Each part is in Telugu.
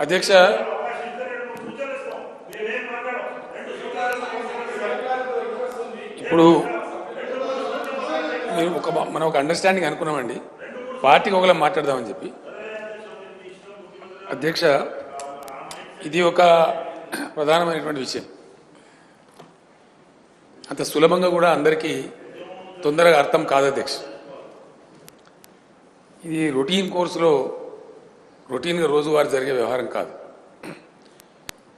అధ్యక్ష ఇప్పుడు మనం ఒక అండర్స్టాండింగ్ అనుకున్నామండి, పార్టీకి ఒకలా మాట్లాడదామని చెప్పి. అధ్యక్ష, ఇది ఒక ప్రధానమైనటువంటి విషయం. అంత సులభంగా కూడా అందరికీ తొందరగా అర్థం కాదు అధ్యక్ష. ఇది రొటీన్ కోర్సులో రొటీన్గా రోజువారీ జరిగే వ్యవహారం కాదు.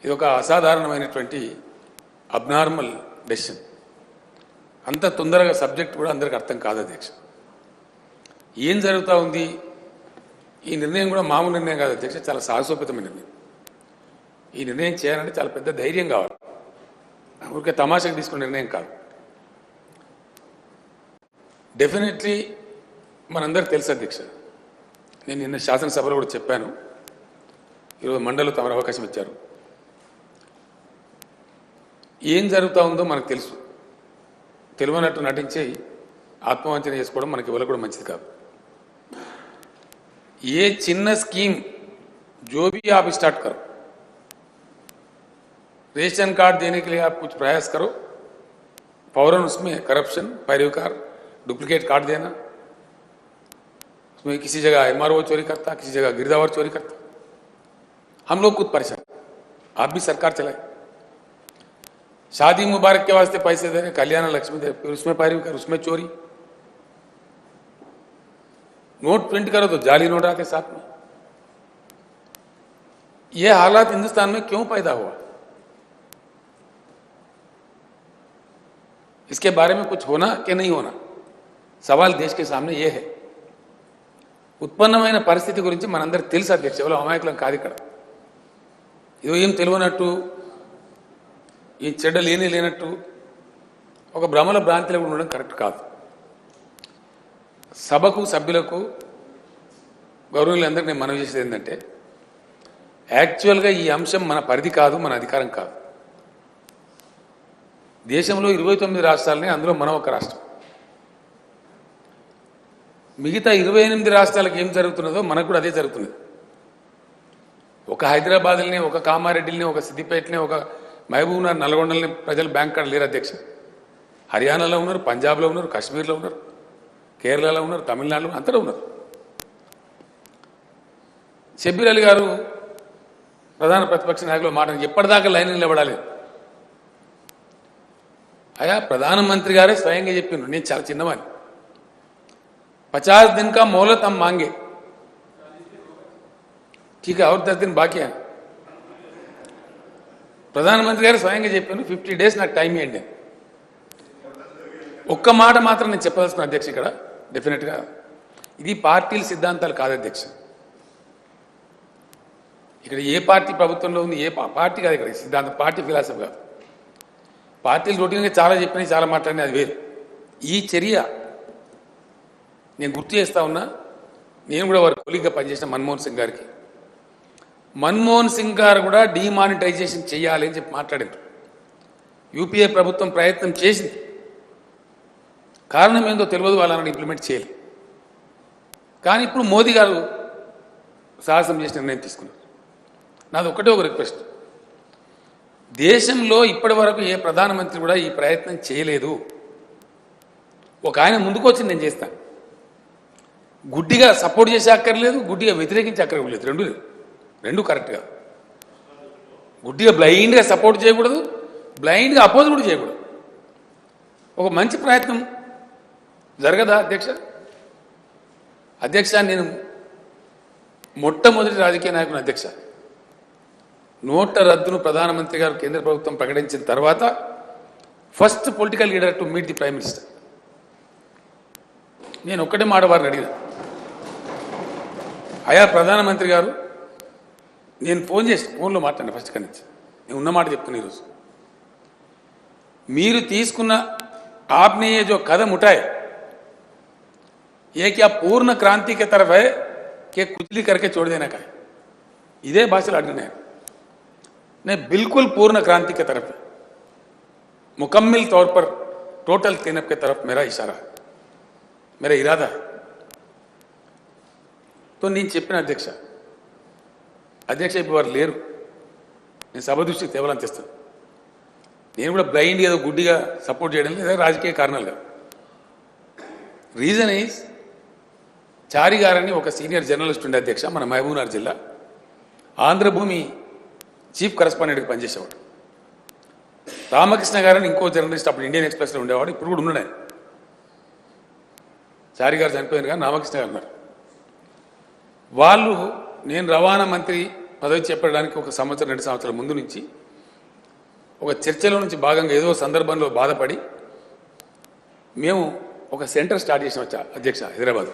ఇది ఒక అసాధారణమైనటువంటి అబ్నార్మల్ డెసిషన్. అంత తొందరగా సబ్జెక్ట్ కూడా అందరికి అర్థం కాదు అధ్యక్ష. ఏం జరుగుతూ ఉంది, ఈ నిర్ణయం కూడా మామూలు నిర్ణయం కాదు అధ్యక్ష, చాలా సాహసోపేతమైన నిర్ణయం. ఈ నిర్ణయం చేయాలంటే చాలా పెద్ద ధైర్యం కావాలి, ఊరికే తమాషకు తీసుకునే నిర్ణయం కాదు. డెఫినెట్లీ మనందరికి తెలుసు అధ్యక్ష, నేను నిన్న శాసనసభలో కూడా చెప్పాను, ఈరోజు మండలిలో తమరు అవకాశం ఇచ్చారు. ఏం జరుగుతూ ఉందో మనకు తెలుసు. తెలియనట్టు నటించి ఆత్మవంచన చేసుకోవడం మనకి ఎవరు కూడా మంచిది కాదు. ఏ చిన్న స్కీమ్ जो भी आप स्टार्ट करो, रेशन कार्ड देने के लिए आप कुछ प्रयास करो, फौरन उसमें करप्शन, पैरवीकार, डुप्लीकेट कार्ड देना, उसमें किसी जगह एमआरओ चोरी करता, किसी जगह गिरदावर चोरी करता. हम लोग खुद परेशान, आप भी सरकार चलाए. शादी मुबारक के वास्ते पैसे दे रहे, कल्याण लक्ष्मी दे, फिर उसमें पैरवीकार, उसमें चोरी. नोट प्रिंट करो तो जाली नोट आते साथ में. यह हालात हिंदुस्तान में क्यों पैदा हुआ, इसके बारे में कुछ होना कि नहीं होना, सवाल देश के सामने यह है. ఉత్పన్నమైన పరిస్థితి గురించి మనందరికీ తెలుసు అధ్యక్ష, ఎవరో అమాయకులం కాదు ఇక్కడ. ఇదో ఏం తెలియనట్టు, ఈ చెడ్డ లేనట్టు ఒక భ్రమల భ్రాంతిలో ఉండడం కరెక్ట్ కాదు. సభకు సభ్యులకు గౌరవులందరికీ నేను మనవి చేసేది ఏంటంటే, యాక్చువల్గా ఈ అంశం మన పరిధి కాదు, మన అధికారం కాదు. దేశంలో 29 రాష్ట్రాలని, అందులో మనం ఒక రాష్ట్రం. మిగతా 28 రాష్ట్రాలకు ఏం జరుగుతున్నదో మనకు కూడా అదే జరుగుతున్నది. ఒక హైదరాబాద్ని, ఒక కామారెడ్డిని, ఒక సిద్దిపేటని, ఒక మహబూబ్నగర్, నల్గొండని ప్రజలు బ్యాంక్ కార్డు లేరు అధ్యక్ష. హర్యానాలో ఉన్నారు, పంజాబ్లో ఉన్నారు, కాశ్మీర్లో ఉన్నారు, కేరళలో ఉన్నారు, తమిళనాడులో అంతటా ఉన్నారు. షబ్బీర్ అలీ గారు ప్రధాన ప్రతిపక్ష నాయకులు మాట ఎప్పటిదాకా లైన్ నిలబడాలి. అయా ప్రధానమంత్రి గారే స్వయంగా చెప్పిండ్రు, నేను చాలా చిన్నవాడిని, 50 दिन का मोहलत हम मांगे, ठीक है, और 10 दिन बाकी है. ప్రధానమంత్రి గారు స్వయంగా చెప్పాను, 50 days నాకు టైం ఇవ్వండి. ఒక్క మాట మాత్రం నేను చెప్పాల్సిన అధ్యక్ష, ఇక్కడ డెఫినెట్గా ఇది పార్టీల సిద్ధాంతాలు కాదు అధ్యక్ష. ఇక్కడ ఏ పార్టీ ప్రభుత్వంలో ఉంది, ఏ పార్టీ కాదు ఇక్కడ సిద్ధాంతం, పార్టీ ఫిలాసఫీ కాదు. పార్టీలు రొటీన్గా చాలా చెప్పినాయి, చాలా మాట్లాడినాయి, అది వేరు. ఈ చర్య నేను గుర్తు చేస్తా ఉన్నా, నేను కూడా వారి కొలీగ్గా పనిచేసిన మన్మోహన్ సింగ్ గారికి, మన్మోహన్ సింగ్ గారు కూడా డిమానిటైజేషన్ చేయాలి అని చెప్పి మాట్లాడారు. యూపీఏ ప్రభుత్వం ప్రయత్నం చేసింది, కారణం ఏందో తెలియదు, వాళ్ళని ఇంప్లిమెంట్ చేయాలి. కానీ ఇప్పుడు మోదీ గారు సాహసం చేసిన నిర్ణయం తీసుకున్నారు. నాది ఒకటే ఒక రిక్వెస్ట్, దేశంలో ఇప్పటి వరకు ఏ ప్రధానమంత్రి కూడా ఈ ప్రయత్నం చేయలేదు. ఒక ఆయన ముందుకు వచ్చి నేను చేస్తాను, గుడ్డిగా సపోర్ట్ చేసే అక్కర్లేదు, గుడ్డిగా వ్యతిరేకించే అక్కర్లేదు, రెండు కరెక్ట్గా. గుడ్డిగా బ్లైండ్గా సపోర్ట్ చేయకూడదు, బ్లైండ్గా అపోజ్ కూడా చేయకూడదు. ఒక మంచి ప్రయత్నం జరగదా అధ్యక్ష? నేను మొట్టమొదటి రాజకీయ నాయకుని అధ్యక్ష. నోట్ల రద్దును ప్రధానమంత్రి గారు కేంద్ర ప్రభుత్వం ప్రకటించిన తర్వాత first political leader to meet the prime minister. నేను ఒక్కటే మాట వారిని అడిగిన, అయా ప్రధానమంత్రి గారు, నేను ఫోన్లో మాట్లాడిన ఫస్ట్ కన్నా నుంచి, నేను ఉన్న మాట చెప్తున్నా ఈరోజు, మీరు తీసుకున్న आपने ये जो कदम उठाए ये क्या पूर्ण क्रांति के तरफ है कि कुचली करके छोड़ देने का है? इधे भाषा अड़ने नहीं, बिल्कुल पूर्ण क्रांति के तरफ है, मुकम्मल तौर पर टोटल क्लीनअप के तरफ मेरा इशारा है, मेरा इरादा है. तो నేను చెప్పిన అధ్యక్ష, అధ్యక్ష ఇప్పుడు వారు లేరు. నేను సభ దృష్టికి తేవాలని తెస్తాను. నేను కూడా బ్లైండ్ ఏదో గుడ్డిగా సపోర్ట్ చేయడం లేదా రాజకీయ కారణాలుగా. రీజన్ ఈజ్ చారి గారని ఒక సీనియర్ జర్నలిస్ట్ ఉండే అధ్యక్ష, మన మహబూబ్నగర్ జిల్లా ఆంధ్రభూమి చీఫ్ కరెస్పాండెంట్గా పనిచేసేవాడు. రామకృష్ణ గారని ఇంకో జర్నలిస్ట్ అప్పుడు ఇండియన్ ఎక్స్ప్రెస్లో ఉండేవాడు, ఇప్పుడు కూడా ఉన్నాడు ఆయన. చారి గారు చనిపోయారు కానీ రామకృష్ణ గారు ఉన్నారు. వాళ్ళు నేను రవాణా మంత్రి పదవి చేపట్టడానికి ఒక సంవత్సరం 2 సంవత్సరాల ముందు నుంచి ఒక చర్చలో నుంచి భాగంగా ఏదో సందర్భంలో బాధపడి మేము ఒక సెంటర్ స్టార్ట్ చేసిన వచ్చా అధ్యక్ష హైదరాబాద్.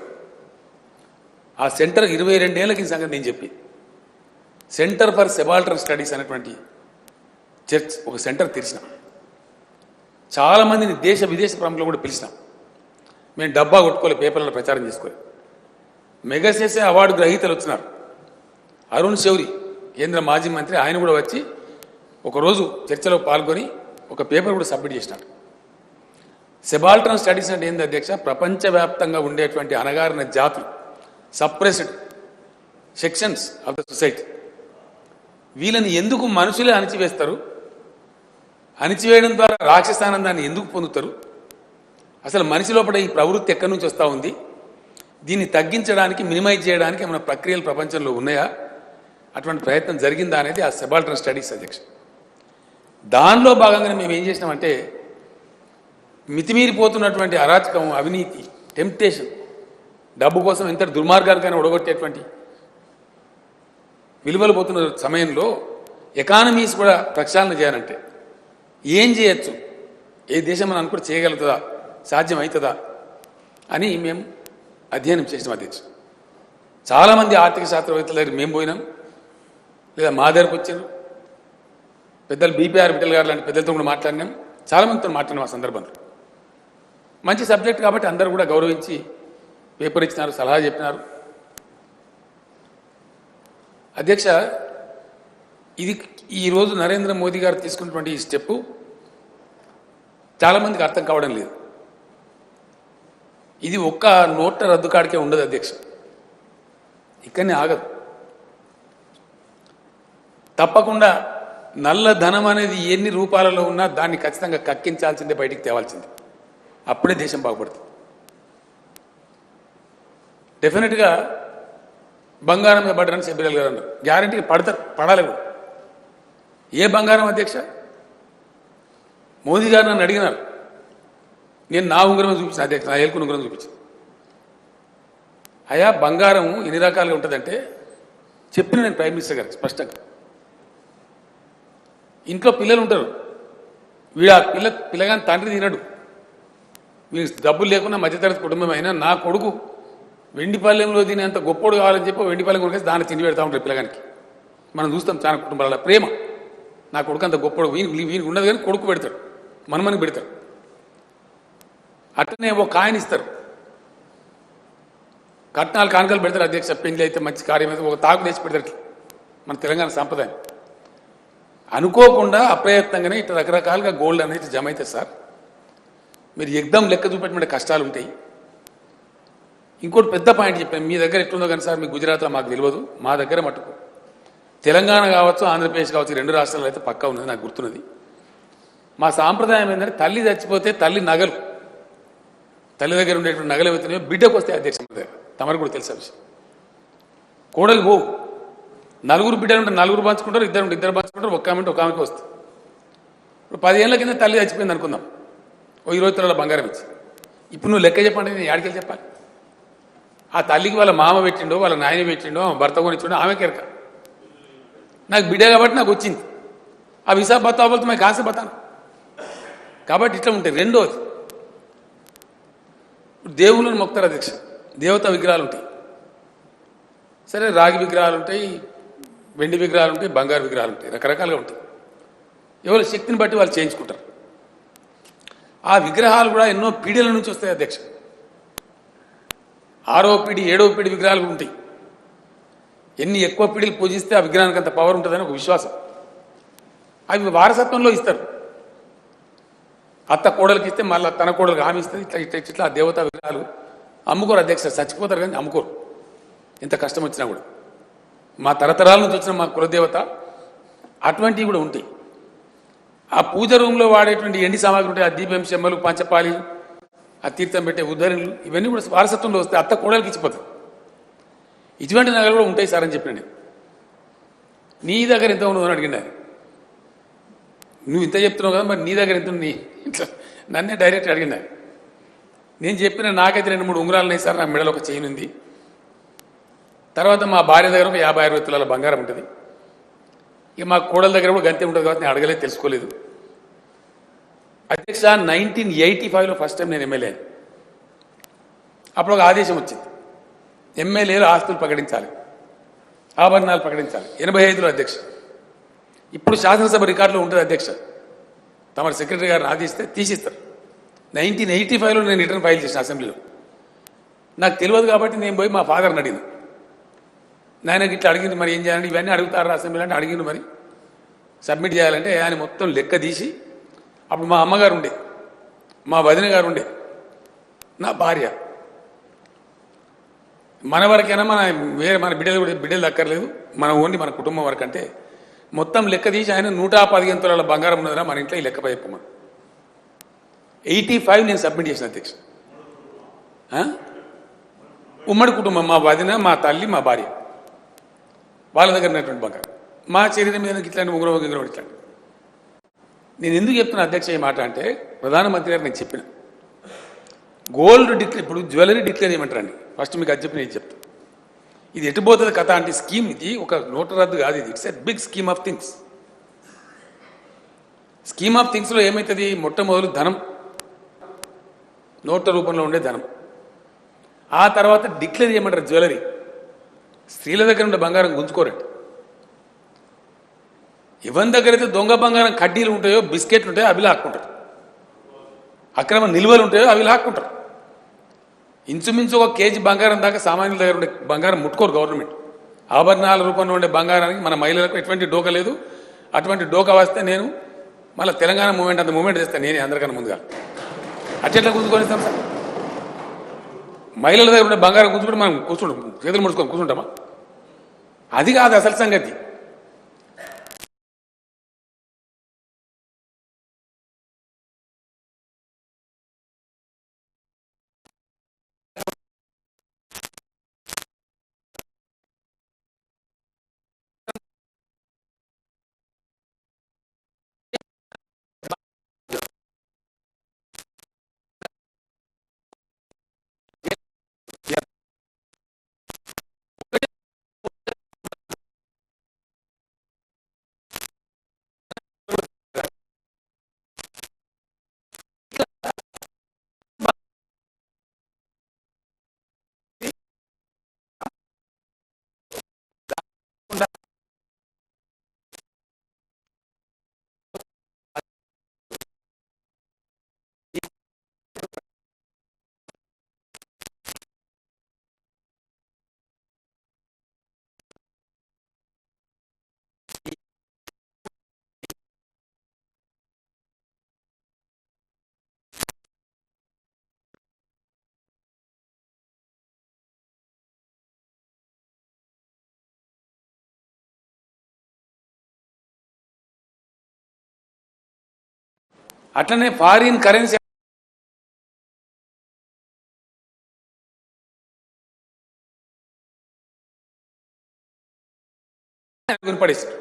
ఆ సెంటర్ 22 ఏళ్ళకి సంగతి నేను చెప్పి సెంటర్ ఫర్ సబాల్టర్న్ స్టడీస్ అనేటువంటి చర్చ్ ఒక సెంటర్ తెరిచినాం. చాలామందిని దేశ విదేశ ప్రముఖులు కూడా పిలిచినాం. మేము డబ్బా కొట్టుకోలే, పేపర్లలో ప్రచారం చేసుకోలే. మెగాసెసే అవార్డు గ్రహీతలు వచ్చినారు. అరుణ్ శౌరి కేంద్ర మాజీ మంత్రి, ఆయన కూడా వచ్చి ఒకరోజు చర్చలో పాల్గొని ఒక పేపర్ కూడా సబ్మిట్ చేసినారు. సబాల్టర్న్ స్టడీస్ అంటే ఏంది అధ్యక్ష? ప్రపంచవ్యాప్తంగా ఉండేటువంటి అణగారిన జాతులు, suppressed sections of the society, వీళ్ళని ఎందుకు మనుషులే అణిచివేస్తారు? అణిచివేయడం ద్వారా రాక్షసానందాన్ని ఎందుకు పొందుతారు? అసలు మనిషి లోపల ఈ ప్రవృత్తి ఎక్కడి నుంచి వస్తూ ఉంది? దీన్ని తగ్గించడానికి, మినిమైజ్ చేయడానికి ఏమైనా ప్రక్రియలు ప్రపంచంలో ఉన్నాయా? అటువంటి ప్రయత్నం జరిగిందా అనేది ఆ సబాల్టర్న్ స్టడీస్ అధ్యక్ష. దానిలో భాగంగానే మేము ఏం చేసినామంటే మితిమీరిపోతున్నటువంటి అరాచకం, అవినీతి, టెంప్టేషన్, డబ్బు కోసం ఎంత దుర్మార్గానికైనా ఒడగొట్టేటువంటి విలువలు పోతున్న సమయంలో ఎకానమీస్ కూడా ప్రక్షాళన చేయాలంటే ఏం చేయొచ్చు, ఏ దేశం మనం అనుకుంటే చేయగలుగుతుందా, సాధ్యం అవుతుందా అని మేము అధ్యయనం చేసినాం అధ్యక్ష. చాలామంది ఆర్థిక శాస్త్రవేత్తల దగ్గర మేము పోయినాం, లేదా మా దగ్గరకు వచ్చారు. పెద్దలు బీపీఆర్ విఠల్ గారు లాంటి పెద్దలతో కూడా మాట్లాడినాం, చాలామందితో మాట్లాడినాం. ఆ సందర్భంలో మంచి సబ్జెక్ట్ కాబట్టి అందరూ కూడా గౌరవించి పేపర్ ఇచ్చినారు, సలహా చెప్పినారు. అధ్యక్ష, ఇది ఈరోజు నరేంద్ర మోదీ గారు తీసుకున్నటువంటి ఈ స్టెప్పు చాలామందికి అర్థం కావడం లేదు. ఇది ఒక్క నోట్ల రద్దు కాడికే ఉండదు అధ్యక్ష, ఇక్కడనే ఆగదు. తప్పకుండా నల్ల ధనం అనేది ఎన్ని రూపాలలో ఉన్నా దాన్ని ఖచ్చితంగా కక్కించాల్సిందే, బయటికి తేవాల్సిందే. అప్పుడే దేశం బాగుపడుతుంది. డెఫినెట్గా బంగారం మీద పడ్డారని సెబిరల్ గారు అన్నారు. గ్యారంటీగా పడాలి కూడా. ఏ బంగారం అధ్యక్ష? మోదీ గారు నన్ను అడిగినారు, నేను నా ఉంగరం చూపించిన అధ్యక్ష, నా ఏలుకుని ఉంగరం చూపించాను. అయ్యా బంగారం ఎన్ని రకాలుగా ఉంటుందంటే చెప్పిన నేను ప్రైమ్ మినిస్టర్ గారికి స్పష్టంగా. ఇంట్లో పిల్లలు ఉంటారు, వీడు ఆ పిల్లగాని తండ్రి తినడు, వీడు డబ్బులు లేకుండా మధ్యతరగతి కుటుంబం అయినా నా కొడుకు వెండిపల్లెంలో తినేంత గొప్పోడు కావాలని చెప్పి వెండిపల్లెం కొనుకేసి దాన్ని తిండి పెడతా ఉంటారు పిల్లగానికి. మనం చూస్తాం చాలా కుటుంబాల ప్రేమ. నా కొడుకు అంత గొప్పోడు, వీనికి ఉండదు కానీ కొడుకు పెడతాడు, మనమనికి పెడతాడు. అట్లనే ఓ కాయని ఇస్తారు, కట్నాలు కానుకలు పెడతారు అధ్యక్ష. పెళ్లి అయితే మంచి కార్యం అయితే ఒక తాకు తెచ్చి పెడతారు. మన తెలంగాణ సాంప్రదాయం. అనుకోకుండా అప్రయత్నంగానే ఇట్లా రకరకాలుగా గోల్డ్ అనేది జమ అవుతుంది సార్. మీరు ఎగ్దం లెక్క చూపెట్టమంటే కష్టాలు ఉంటాయి. ఇంకోటి పెద్ద పాయింట్ చెప్పాను, మీ దగ్గర ఎట్లుందో కానీ సార్, మీ గుజరాత్లో మాకు తెలియదు, మా దగ్గర మటుకు తెలంగాణ కావచ్చు, ఆంధ్రప్రదేశ్ కావచ్చు, 2 రాష్ట్రాల్లో అయితే పక్కా ఉన్నది, నాకు గుర్తున్నది. మా సాంప్రదాయం ఏంటంటే తల్లి చచ్చిపోతే తల్లి నగలు, తల్లి దగ్గర ఉండేటువంటి నగలు ఏవైతున్నాయో బిడ్డకు వస్తే అధ్యక్ష దగ్గర, తమరు కూడా తెలిసే విషయం. కోడలు పోవు, 4 బిడ్డలు ఉంటే 4 పంచుకుంటారు, 2 పంచుకుంటారు, ఒక్క ఆమె ఒక ఆమెకి వస్తుంది. ఇప్పుడు 10 ఏళ్ళ కింద తల్లి చచ్చిపోయింది అనుకుందాం, ఓ 20 తులాల బంగారం ఇచ్చి. ఇప్పుడు నువ్వు లెక్క చెప్పండి, నేను యాడికెళ్ళి చెప్పాలి? ఆ తల్లికి వాళ్ళ మామ పెట్టిండో, వాళ్ళ నాయన పెట్టిండో, భర్త కొనిచ్చిండో ఆమె కెరక. నాకు బిడ్డ కాబట్టి నాకు వచ్చింది. ఆ విసా బతాబోతే మాకు కాసే బతాను కాబట్టి ఇట్లా ఉంటాయి. రెండోది, దేవుళ్ళని మొక్తారు అధ్యక్ష, దేవతా విగ్రహాలు ఉంటాయి. సరే, రాగి విగ్రహాలు ఉంటాయి, వెండి విగ్రహాలు ఉంటాయి, బంగారు విగ్రహాలు ఉంటాయి, రకరకాలుగా ఉంటాయి. ఎవరి శక్తిని బట్టి వాళ్ళు చేయించుకుంటారు. ఆ విగ్రహాలు కూడా ఎన్నో పీడిల నుంచి వస్తాయి అధ్యక్ష. 6వ పీడి 7వ పీడి విగ్రహాలు ఉంటాయి. ఎన్ని ఎక్కువ పీడిలు పూజిస్తే ఆ విగ్రహానికి అంత పవర్ ఉంటుందని ఒక విశ్వాసం. అవి వారసత్వంలో ఇస్తారు. అత్త కోడలికి ఇస్తే మళ్ళీ తన కోడలికి హామీ ఇస్తుంది. ఇట్లా ఆ దేవతా విగ్రహాలు అమ్ముకోరు అధ్యక్ష, చచ్చిపోతారు కానీ అమ్ముకోరు, ఎంత కష్టం వచ్చినా కూడా. మా తరతరాల నుంచి వచ్చిన మా కులదేవత, అటువంటివి కూడా ఉంటాయి. ఆ పూజ రూమ్లో వాడేటువంటి ఎండి సామాగ్రి ఉంటాయి, ఆ దీపం చెమ్మలు, పంచపాలి, ఆ తీర్థం పెట్టే ఉద్ధరణలు, ఇవన్నీ కూడా వారసత్వంలో వస్తాయి. అత్త కోడలికి ఇచ్చిపోతాయి. ఇటువంటి నగలు కూడా ఉంటాయి సార్ అని చెప్పినండి. నీ దగ్గర ఎంత ఉండదు అని అడిగిన. నువ్వు ఇంత చెప్తున్నావు కదా, మరి నీ దగ్గర ఎంత ఉంది? ఇట్లా నన్నే డైరెక్ట్ అడిగిన. నేను చెప్పిన నాకైతే 2-3 ఉంగరాలు ఉన్నాయి సార్, నా మెడలో ఒక చైన్ ఉంది. తర్వాత మా భార్య దగ్గర ఒక 50-60 తులాల బంగారం ఉంటుంది. ఇక మా కోడల దగ్గర కూడా గంతే ఉంటుంది కాబట్టి నేను అడగలేదు, తెలుసుకోలేదు. అధ్యక్ష, 1985లో ఫస్ట్ టైం నేను ఎమ్మెల్యే. అప్పుడు ఒక ఆదేశం వచ్చింది, ఎమ్మెల్యేలు ఆస్తులు ప్రకటించాలి, ఆభరణాలు ప్రకటించాలి. 85లో అధ్యక్ష. ఇప్పుడు శాసనసభ రికార్డులో ఉంటుంది అధ్యక్ష. తమ సెక్రటరీ గారిని ఆదేశిస్తే తీసిస్తారు. 1985లో నేను రిటర్న్ ఫైల్ చేసిన అసెంబ్లీలో. నాకు తెలియదు కాబట్టి నేను పోయి మా ఫాదర్ని అడిగిన. నాయనకి ఇట్లా అడిగింది, మరి ఏం చేయాలంటే ఇవన్నీ అడుగుతారు అసెంబ్లీ అంటే. అడిగింది మరి సబ్మిట్ చేయాలంటే ఆయన మొత్తం లెక్క తీసి, అప్పుడు మా అమ్మగారు ఉండే, మా వదిన గారు ఉండే, నా భార్య, మన వరకైనా మన బిడ్డలు దక్కర్లేదు, మన ఓన్లీ మన కుటుంబం వరకు అంటే మొత్తం లెక్క తీసి ఆయన 115 తులాల బంగారం ఉన్నదిరా మన ఇంట్లో, ఈ లెక్క చెప్పమని. 85 నేను సబ్మిట్ చేసిన అధ్యక్ష. ఉమ్మడి కుటుంబం, మా వదిన, మా తల్లి, మా భార్య, వాళ్ళ దగ్గర ఉన్నటువంటి బంగారం. మా శరీరం మీద ఇట్లాంటి ఉంగరం ఇట్లాంటి. నేను ఎందుకు చెప్తున్నా అధ్యక్ష ఈ మాట అంటే, ప్రధానమంత్రి గారు నేను చెప్పిన గోల్డ్ డిక్లేర్, ఇప్పుడు జ్యువెలరీ డిక్లేర్ చేయమంటారండి. ఫస్ట్ మీకు అది చెప్పి నేను చెప్తాను. ఇది ఎటుపోతుంది కథ అంటే, స్కీమ్ ఇది ఒక నోటు రద్దు కాదు, ఇది it's a big scheme of things. Scheme of థింగ్స్లో ఏమవుతుంది? మొట్టమొదలు ధనం, నోట్ల రూపంలో ఉండే ధనం. ఆ తర్వాత డిక్లేర్ చేయమంటారు జ్యువెలరీ. స్త్రీల దగ్గర ఉండే బంగారం గుంజుకోరండి. ఎవరి దగ్గర అయితే దొంగ బంగారం కడ్డీలు ఉంటాయో, బిస్కెట్లు ఉంటాయో అవి లాక్కుంటారు. అక్రమ నిల్వలు ఉంటాయో అవి లాక్కుంటారు. ఇంచుమించు 1 కేజీ బంగారం దాకా సామాన్యుల దగ్గర ఉండే బంగారం ముట్టుకోరు గవర్నమెంట్. ఆభరణాల రూపంలో ఉండే బంగారానికి మన మహిళలకు ఎటువంటి డోక లేదు. అటువంటి డోక వస్తే నేను మళ్ళీ తెలంగాణ మూమెంట్ అంత మూమెంట్ చేస్తాను నేనే అందరికన్నా ముందుగా. అట్లా గుంజుకొనిస్తాం సార్? మహిళల దగ్గర ఉండే బంగారం గుంజుకుంటే మనం కూర్చుంటాం, చేతులు ముడుచుకొని కూర్చుంటామా? అది కాదు అసలు సంగతి. అట్లనే ఫారిన్ కరెన్సీ పడేస్తారు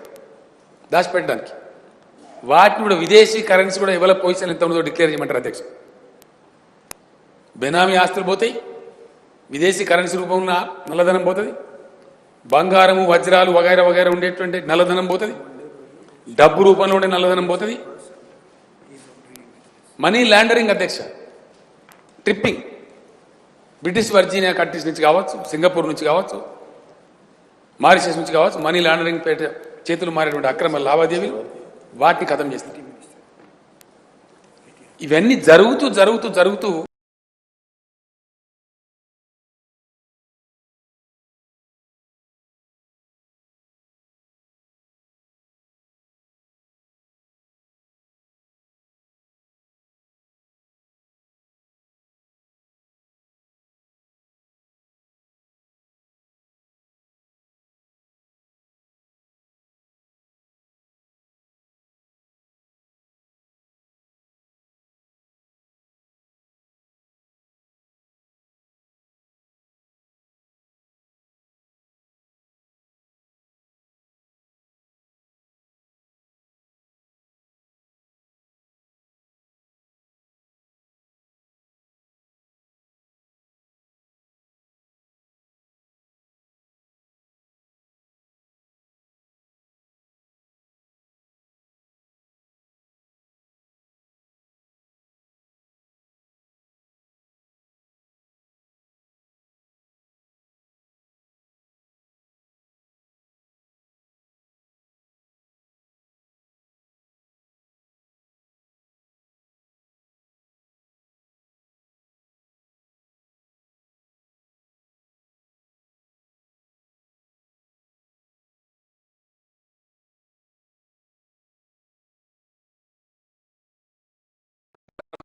దాచిపెట్టడానికి. వాటిని కూడా విదేశీ కరెన్సీ కూడా ఎవరి పొజిషన్ ఎంత ఉందో డిక్లేర్ చేయమంటారు అధ్యక్ష. బెనామీ ఆస్తులు పోతాయి, విదేశీ కరెన్సీ రూపంలో నల్లధనం పోతుంది, బంగారము వజ్రాలు వగైరా వగైరా ఉండేటువంటి నల్లధనం పోతుంది, డబ్బు రూపంలో ఉండే నల్లధనం పోతుంది. మనీ లాండరింగ్ అధ్యక్ష, ట్రిప్పింగ్, బ్రిటిష్ వర్జీనియా కంట్రీస్ నుంచి కావచ్చు, సింగపూర్ నుంచి కావచ్చు, మారిషస్ నుంచి కావచ్చు, మనీ లాండరింగ్ చేతులు మారేటువంటి అక్రమ లావాదేవీలు, వాటిని ఖతం చేస్తారు. ఇవన్నీ జరుగుతూ జరుగుతూ జరుగుతూ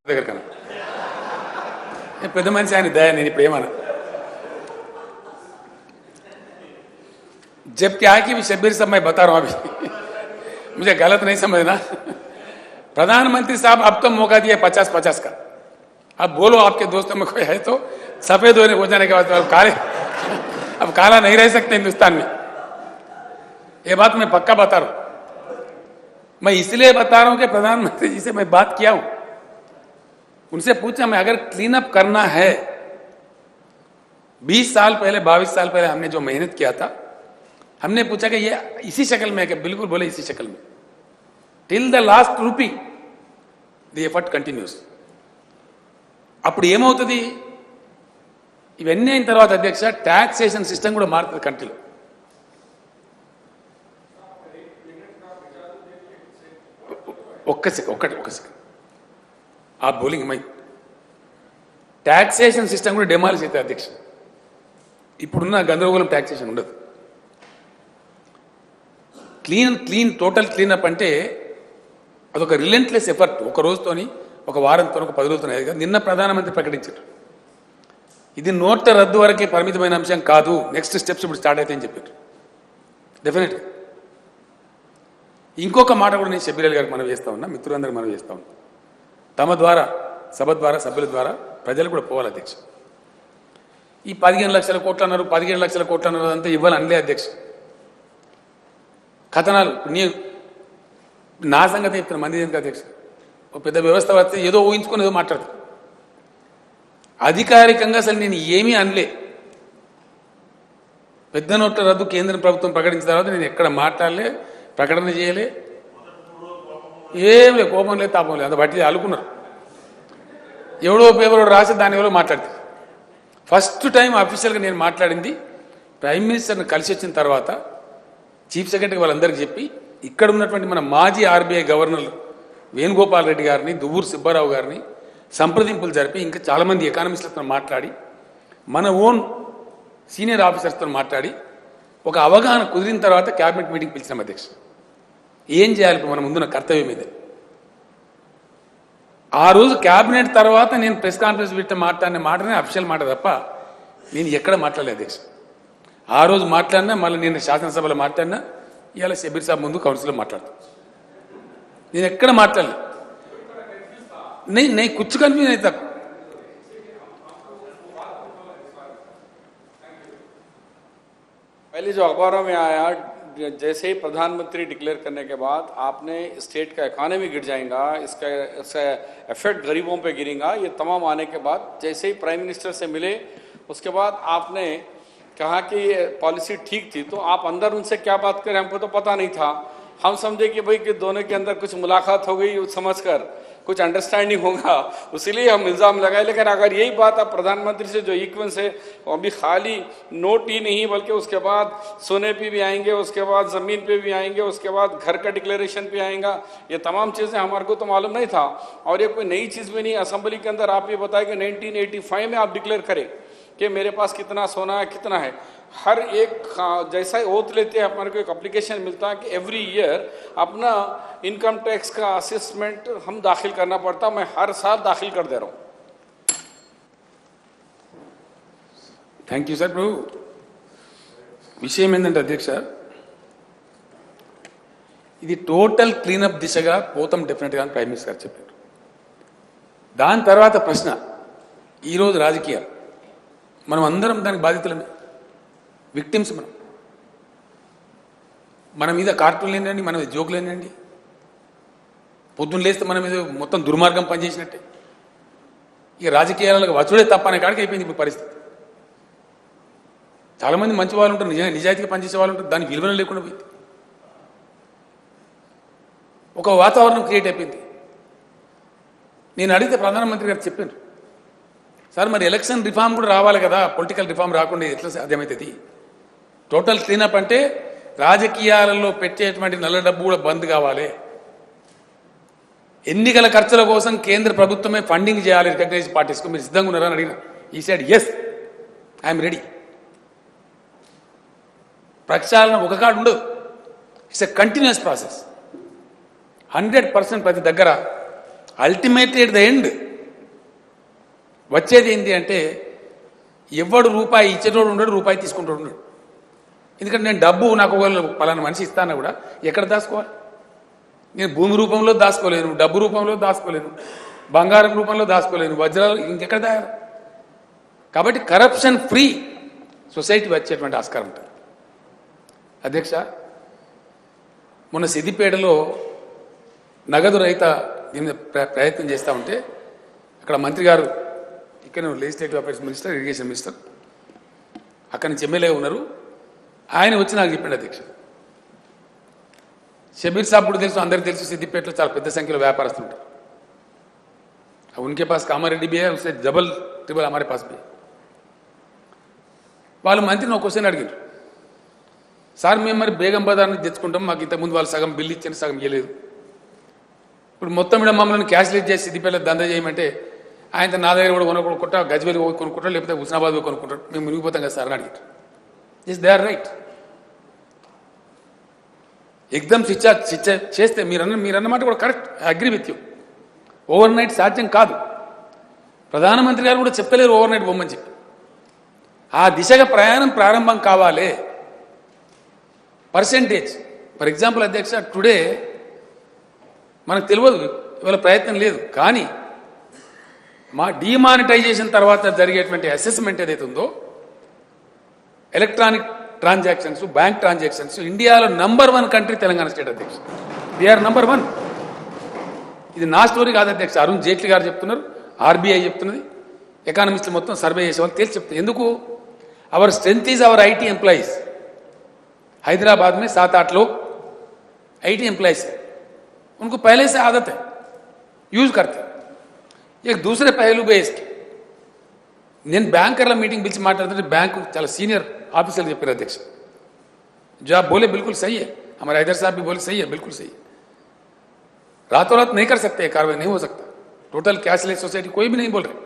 దగ్గర కన్నా పెద్ద మనిషి ఆయన దయ నేను ఇప్పుడు ఏమన్నా जब क्या है कि शब्बीर साहब मैं बता रहा हूं अभी मुझे गलत नहीं समझना प्रधानमंत्री साहब अब तो मौका दिया 50-50 का अब बोलो आपके दोस्तों में कोई है तो सफेद हो जाने के बाद अब काला नहीं रह सकते हिंदुस्तान में ये बात मैं पक्का बता रहा हूं मैं इसलिए बता रहा हूं कि प्रधानमंत्री जी से मैं बात किया हूं उनसे पूछा मैं अगर क्लीन अप करना है 20 साल पहले 22 साल पहले हमने जो मेहनत किया था हमने पूछा कि ये इसी शक्ल में है कि बिल्कुल बोले इसी शक्ल में टिल द लास्ट रूपी द एफर्ट कंटिन्यूस అప్పుడు ఏమవుతుంది ఇవన్నీ అయిన తర్వాత అధ్యక్ష టాక్సేషన్ సిస్టమ్ కూడా మారుతుంది కంట్రీలో ఒక్క సెకండ్ आप बोलेंगे मैं టాక్సేషన్ సిస్టమ్ కూడా డెమాలిష్ అవుతుంది అధ్యక్ష ఇప్పుడున్న గందరగోళం టాక్సేషన్ ఉండదు క్లీన్ టోటల్ క్లీనప్ అంటే అదొక రిలెంట్లెస్ ఎఫర్ట్ ఒక రోజుతోని ఒక వారంతో ఒక 10 రోజులతో అయ్యేది నిన్న ప్రధానమంత్రి ప్రకటించారు ఇది నోట్ల రద్దు వరకే పరిమితమైన అంశం కాదు నెక్స్ట్ స్టెప్స్ ఇప్పుడు స్టార్ట్ అవుతాయని చెప్పారు డెఫినెట్గా ఇంకొక మాట కూడా నేను షబ్బీర్ అలీ గారికి మనం చేస్తా ఉన్నా మిత్రులందరికీ మనం చేస్తా ఉన్నా తమ ద్వారా సభ ద్వారా సభ్యుల ద్వారా ప్రజలు కూడా పోవాలి అధ్యక్ష ఈ 15 లక్షల కోట్లు అన్నారు 17 లక్షల కోట్లు అన్నారు అంతా ఇవ్వాలి అనలే అధ్యక్ష కథనాలు నా సంగతి చెప్తున్నా మంది ఎందుకు అధ్యక్ష ఒక పెద్ద వ్యవస్థ వస్తే ఏదో ఊహించుకొని ఏదో మాట్లాడతారు అధికారికంగా అసలు నేను ఏమీ అనలే పెద్ద నోట్ల రద్దు కేంద్ర ప్రభుత్వం ప్రకటించిన తర్వాత నేను ఎక్కడ మాట్లాడలే ప్రకటన చేయలే ఏం లేదు కోపం లేదు తాపం లేదు అంత బట్టి అలుకున్నారు ఎవడో పేపర్ రాసి దాని ఎవరో మాట్లాడతారు ఫస్ట్ టైం అఫీషియల్గా నేను మాట్లాడింది ప్రైమ్ మినిస్టర్ని కలిసి వచ్చిన తర్వాత చీఫ్ సెక్రటరీ వాళ్ళందరికీ చెప్పి ఇక్కడ ఉన్నటువంటి మన మాజీ ఆర్బీఐ గవర్నర్ వేణుగోపాల్ రెడ్డి గారిని దువ్వూరు సుబ్బారావు గారిని సంప్రదింపులు జరిపి ఇంకా చాలామంది ఎకానమిస్టులతో మాట్లాడి మన ఓన్ సీనియర్ ఆఫీసర్స్తో మాట్లాడి ఒక అవగాహన కుదిరిన తర్వాత క్యాబినెట్ మీటింగ్ పిలిచిన అధ్యక్ష ఏం చేయాలి మన ముందున్న కర్తవ్యం మీద ఆ రోజు క్యాబినెట్ తర్వాత నేను ప్రెస్ కాన్ఫరెన్స్ పెట్టి మాట్లాడిన మాటనే అఫీషియల్ మాట తప్ప నేను ఎక్కడ మాట్లాడలేదు అధ్యక్ష ఆ రోజు మాట్లాడినా మళ్ళీ నేను శాసనసభలో మాట్లాడినా ఇవాళ షబ్బీర్ సాబ్ ముందు కౌన్సిల్లో మాట్లాడతాను నేను ఎక్కడ మాట్లాడలేదు నేను కుచ్చు కన్ఫ్యూజన్ అవుతా पहले जो अखबारों में आया जैसे ही प्रधानमंत्री डिक्लेयर करने के बाद आपने स्टेट का इकोनॉमी गिर जाएगा इसका इफेक्ट गरीबों पे गिरेगा ये तमाम आने के बाद जैसे ही प्राइम मिनिस्टर से मिले उसके बाद आपने कहा कि ये पॉलिसी ठीक थी तो आप अंदर उनसे क्या बात करें हमको तो पता नहीं था हम समझे कि भाई कि दोनों के अंदर कुछ मुलाकात हो गई समझकर कुछ अंडरस्टैंडिंग होगा उसीलिए हम इल्ज़ाम लगाए लेकिन अगर यही बात आप प्रधानमंत्री से जो इक्वेंस है अभी खाली नोट ही नहीं बल्कि उसके बाद सोने पे भी आएंगे उसके बाद ज़मीन पे भी आएंगे उसके बाद घर का डिक्लेरेशन पे आएगा ये तमाम चीज़ें हमारे को तो मालूम नहीं था और ये कोई नई चीज़ भी नहीं असेंबली के अंदर आप ये बताए कि 1985 में आप डिक्लेयर करें कि मेरे पास कितना सोना है कितना है हर एक जैसा ओथ लेते हैं हमारे को एक एप्लीकेशन मिलता है कि एवरी ईयर अपना इनकम टैक्स का असेसमेंट हम दाखिल करना पड़ता मैं हर साल दाखिल कर दे रहा हूँ థ్యాంక్ యూ సార్ ఇప్పుడు విషయం ఏంటంటే అధ్యక్ష ఇది టోటల్ క్లీనప్ దిశగా పోతాం డెఫినెట్గా అని ప్రైమ్ మినిస్టర్ గారు చెప్పారు దాని తర్వాత ప్రశ్న ఈరోజు రాజకీయాలు మనం అందరం దానికి బాధితులమే విక్టిమ్స్ మన మీద కార్టూన్లు ఏంటండి మన మీద జోకులు ఏంటండి పొద్దున్న లేస్తే మన మీద మొత్తం దుర్మార్గం పనిచేసినట్టే ఇక రాజకీయాలకు వచ్చుడే తప్ప అనే కాడికి అయిపోయింది ఇప్పుడు పరిస్థితి చాలామంది మంచి వాళ్ళు ఉంటారు నిజంగా నిజాయితీగా పనిచేసే వాళ్ళు ఉంటారు దానికి విలువన లేకుండా పోయింది ఒక వాతావరణం క్రియేట్ అయిపోయింది నేను అడిగితే ప్రధానమంత్రి గారు చెప్పారు సార్ మరి ఎలక్షన్ రిఫార్మ్ కూడా రావాలి కదా పొలిటికల్ రిఫార్మ్ రాకుండా ఎట్లా సాధ్యమవుతుంది టోటల్ క్లీనప్ అంటే రాజకీయాలలో పెట్టేటువంటి నల్ల డబ్బు కూడా బంద్ కావాలి ఎన్నికల ఖర్చుల కోసం కేంద్ర ప్రభుత్వమే ఫండింగ్ చేయాలి రికగ్నైజ్ పార్టీస్కు మీరు సిద్ధంగా ఉన్నారని అడిగిన ఈ సైడ్ ఎస్ ఐఎమ్ రెడీ ప్రక్షాళన ఒక కాడు ఉండదు ఇట్స్ ఎ కంటిన్యూస్ ప్రాసెస్ 100% ప్రతి దగ్గర అల్టిమేట్లీ ఎట్ ద ఎండ్ వచ్చేది ఏంటి అంటే ఎవడు రూపాయి ఇచ్చేటోడు ఉండడు, రూపాయి తీసుకుంటాడు ఉండడు. ఎందుకంటే నేను డబ్బు నాకు ఒకవేళ పలానా మనిషి ఇస్తానా కూడా ఎక్కడ దాచుకోవాలి? నేను భూమి రూపంలో దాచుకోలేను, డబ్బు రూపంలో దాచుకోలేను, బంగారం రూపంలో దాచుకోలేను, వజ్రాలు ఇంకెక్కడ దాయాలి? కాబట్టి కరప్షన్ ఫ్రీ సొసైటీ వచ్చేటువంటి ఆస్కారం ఉంటుంది. అధ్యక్ష, మొన్న సిద్దిపేటలో నగదు రహిత దీని ప్రయత్నం చేస్తూ ఉంటే అక్కడ మంత్రి గారు, ఇక్కడ legislative affairs minister, irrigation minister, అక్కడి నుంచి ఎమ్మెల్యే ఉన్నారు, ఆయన వచ్చి నాకు చెప్పాడు అధ్యక్ష, షబీర్ సాబ్ కూడా తెలుసు, అందరికీ తెలుసు, సిద్దిపేటలో చాలా పెద్ద సంఖ్యలో వ్యాపారస్తులు ఉంటారు. उनके पास कामारेड्डी भी है, उससे डबल ट्रिबल हमारे पास भी है. వాళ్ళు మంత్రిని ఒక క్వశ్చన్ అడిగారు, సార్ మేము మరి బేగం బజార్ని తెచ్చుకుంటాం, మాకు ఇంతకుముందు వాళ్ళు సగం బిల్లు ఇచ్చారు, సగం ఇవ్వలేదు, ఇప్పుడు మొత్తం మీద మమ్మల్ని క్యాష్లెస్ చేసి సిద్దిపేట దందా చేయమంటే ఆయన నా దగ్గర కూడా కొనుక్కుంటా, గజ్వేల్ పోయి కొనుక్కుంటారు, లేకపోతే హుస్నాబాద్ పోయి కొనుక్కుంటారు, మేము మునిగిపోతాం కదా సార్ అని అడిగారు. Yes, they are right. ఎగ్దమ్ శిక్ష చేస్తే మీరన్నమాట కూడా correct, I agree with you. Overnight సాధ్యం కాదు. ప్రధానమంత్రి గారు కూడా చెప్తలేరు ఓవర్ నైట్ బొమ్మని చెప్పి. ఆ దిశగా ప్రయాణం ప్రారంభం కావాలి. పర్సెంటేజ్ ఫర్ ఎగ్జాంపుల్ అధ్యక్ష, టుడే మనకు తెలియదు, ఇవాళ ప్రయత్నం లేదు, కానీ మా డిమానిటైజేషన్ తర్వాత జరిగేటువంటి అసెస్మెంట్ ఏదైతే ఉందో, ఎలక్ట్రానిక్ ట్రాన్సాక్షన్స్, బ్యాంక్ ట్రాన్సాక్షన్స్ ఇండియాలో #1 కంట్రీ తెలంగాణ స్టేట్ అధ్యక్ష. వీఆర్ #1. ఇది నా స్టోరీ కాదు అధ్యక్ష, అరుణ్ జైట్లీ గారు చెప్తున్నారు, ఆర్బీఐ చెప్తున్నది, ఎకానమిస్టులు మొత్తం సర్వే చేసే వాళ్ళు తేల్చి చెప్తారు. ఎందుకు? Our strength is our IT employees. Hyderabad में 7-8 लोग IT एम्प्लॉयज हैं, उनको पहले से आदत है, यूज करते हैं. एक दूसरे पहलू पे इसके నేను బ్యాంకర్ల మీటింగ్ పిలిచి మాట్లాడుతుంటే బ్యాంకు చాలా సీనియర్ ఆఫీసర్లు చెప్పారు అధ్యక్ష, जो आप बोले बिल्कुल सही है, हमारे हैदर साहब भी बोले सही है, बिल्कुल सही है. रातों रात नहीं कर सकते, कार्रवाई नहीं हो सकता. टोटल कैशलेस सोसाइटी कोई भी नहीं बोल रहे,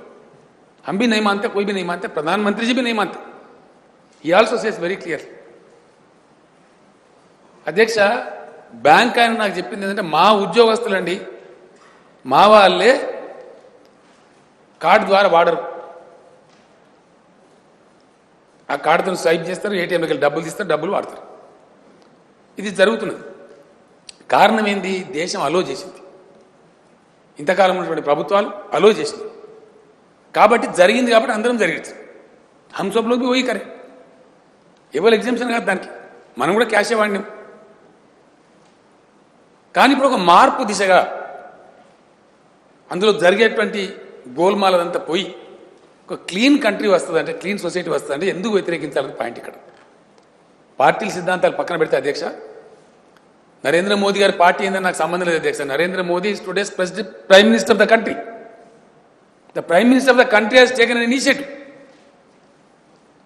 हम भी नहीं मानते, कोई भी नहीं मानते, प्रधानमंत्री जी भी नहीं मानते. ही आल्सो सेज वेरी क्लियर. అధ్యక్ష, బ్యాంక్ ఆయన నాకు చెప్పింది ఏంటంటే, మా ఉద్యోగస్తులండి, మా వాళ్ళే కార్డు ద్వారా వాడరు, ఆ కార్డుతో స్వైప్ చేస్తారు, ఏటీఎంకి వెళ్ళి డబ్బులు తీస్తారు, డబ్బులు వాడతారు. ఇది జరుగుతున్నది. కారణం ఏంది? దేశం అలో చేసింది, ఇంతకాలం ఉన్నటువంటి ప్రభుత్వాలు అలో చేసింది కాబట్టి జరిగింది. కాబట్టి అందరం జరిగింది. హమ్ సబ్ లోగ్ భీ వహీ కరే, ఎవరు ఎగ్జామ్షన్ కాదు దానికి, మనం కూడా క్యాషే వాడినాం. కానీ ఇప్పుడు ఒక మార్పు దిశగా అందులో జరిగేటువంటి గోల్మాలంతా పోయి ఒక క్లీన్ కంట్రీ వస్తుందంటే, క్లీన్ సొసైటీ వస్తుందంటే ఎందుకు వ్యతిరేకించాలని పాయింట్ ఇక్కడ. పార్టీల సిద్ధాంతాలు పక్కన పెడితే అధ్యక్ష, నరేంద్ర మోదీ గారి పార్టీ ఏందని నాకు సంబంధం లేదు అధ్యక్ష. Narendra Modi is today's prime minister of the country. The prime minister of the country has taken an initiative.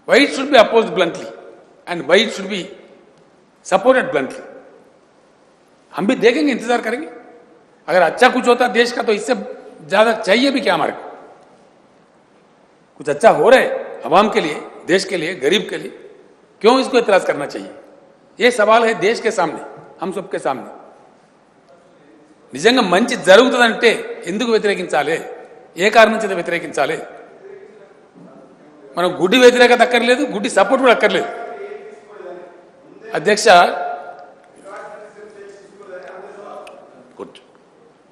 Why it should be opposed bluntly and why it should be supported bluntly? हम भी देखेंगे, इंतजार करेंगे. अगर अच्छा कुछ होता देश का तो इससे ज्यादा चाहिए भी क्या हमारे को? कुछ अच्छा हो रहा है अवाम के लिए, देश के लिए, गरीब के लिए, क्यों इसको एतराज करना चाहिए? ये सवाल है देश के सामने, हम सबके सामने. నిజంగా మంచి జరుగుతుందంటే ఎందుకు వ్యతిరేకించాలి? ఏ కారణం చేత వ్యతిరేకించాలి? మనం గుడ్డి వ్యతిరేకత అక్కర్లేదు, గుడ్డి సపోర్ట్ కూడా అక్కర్లేదు. అధ్యక్ష,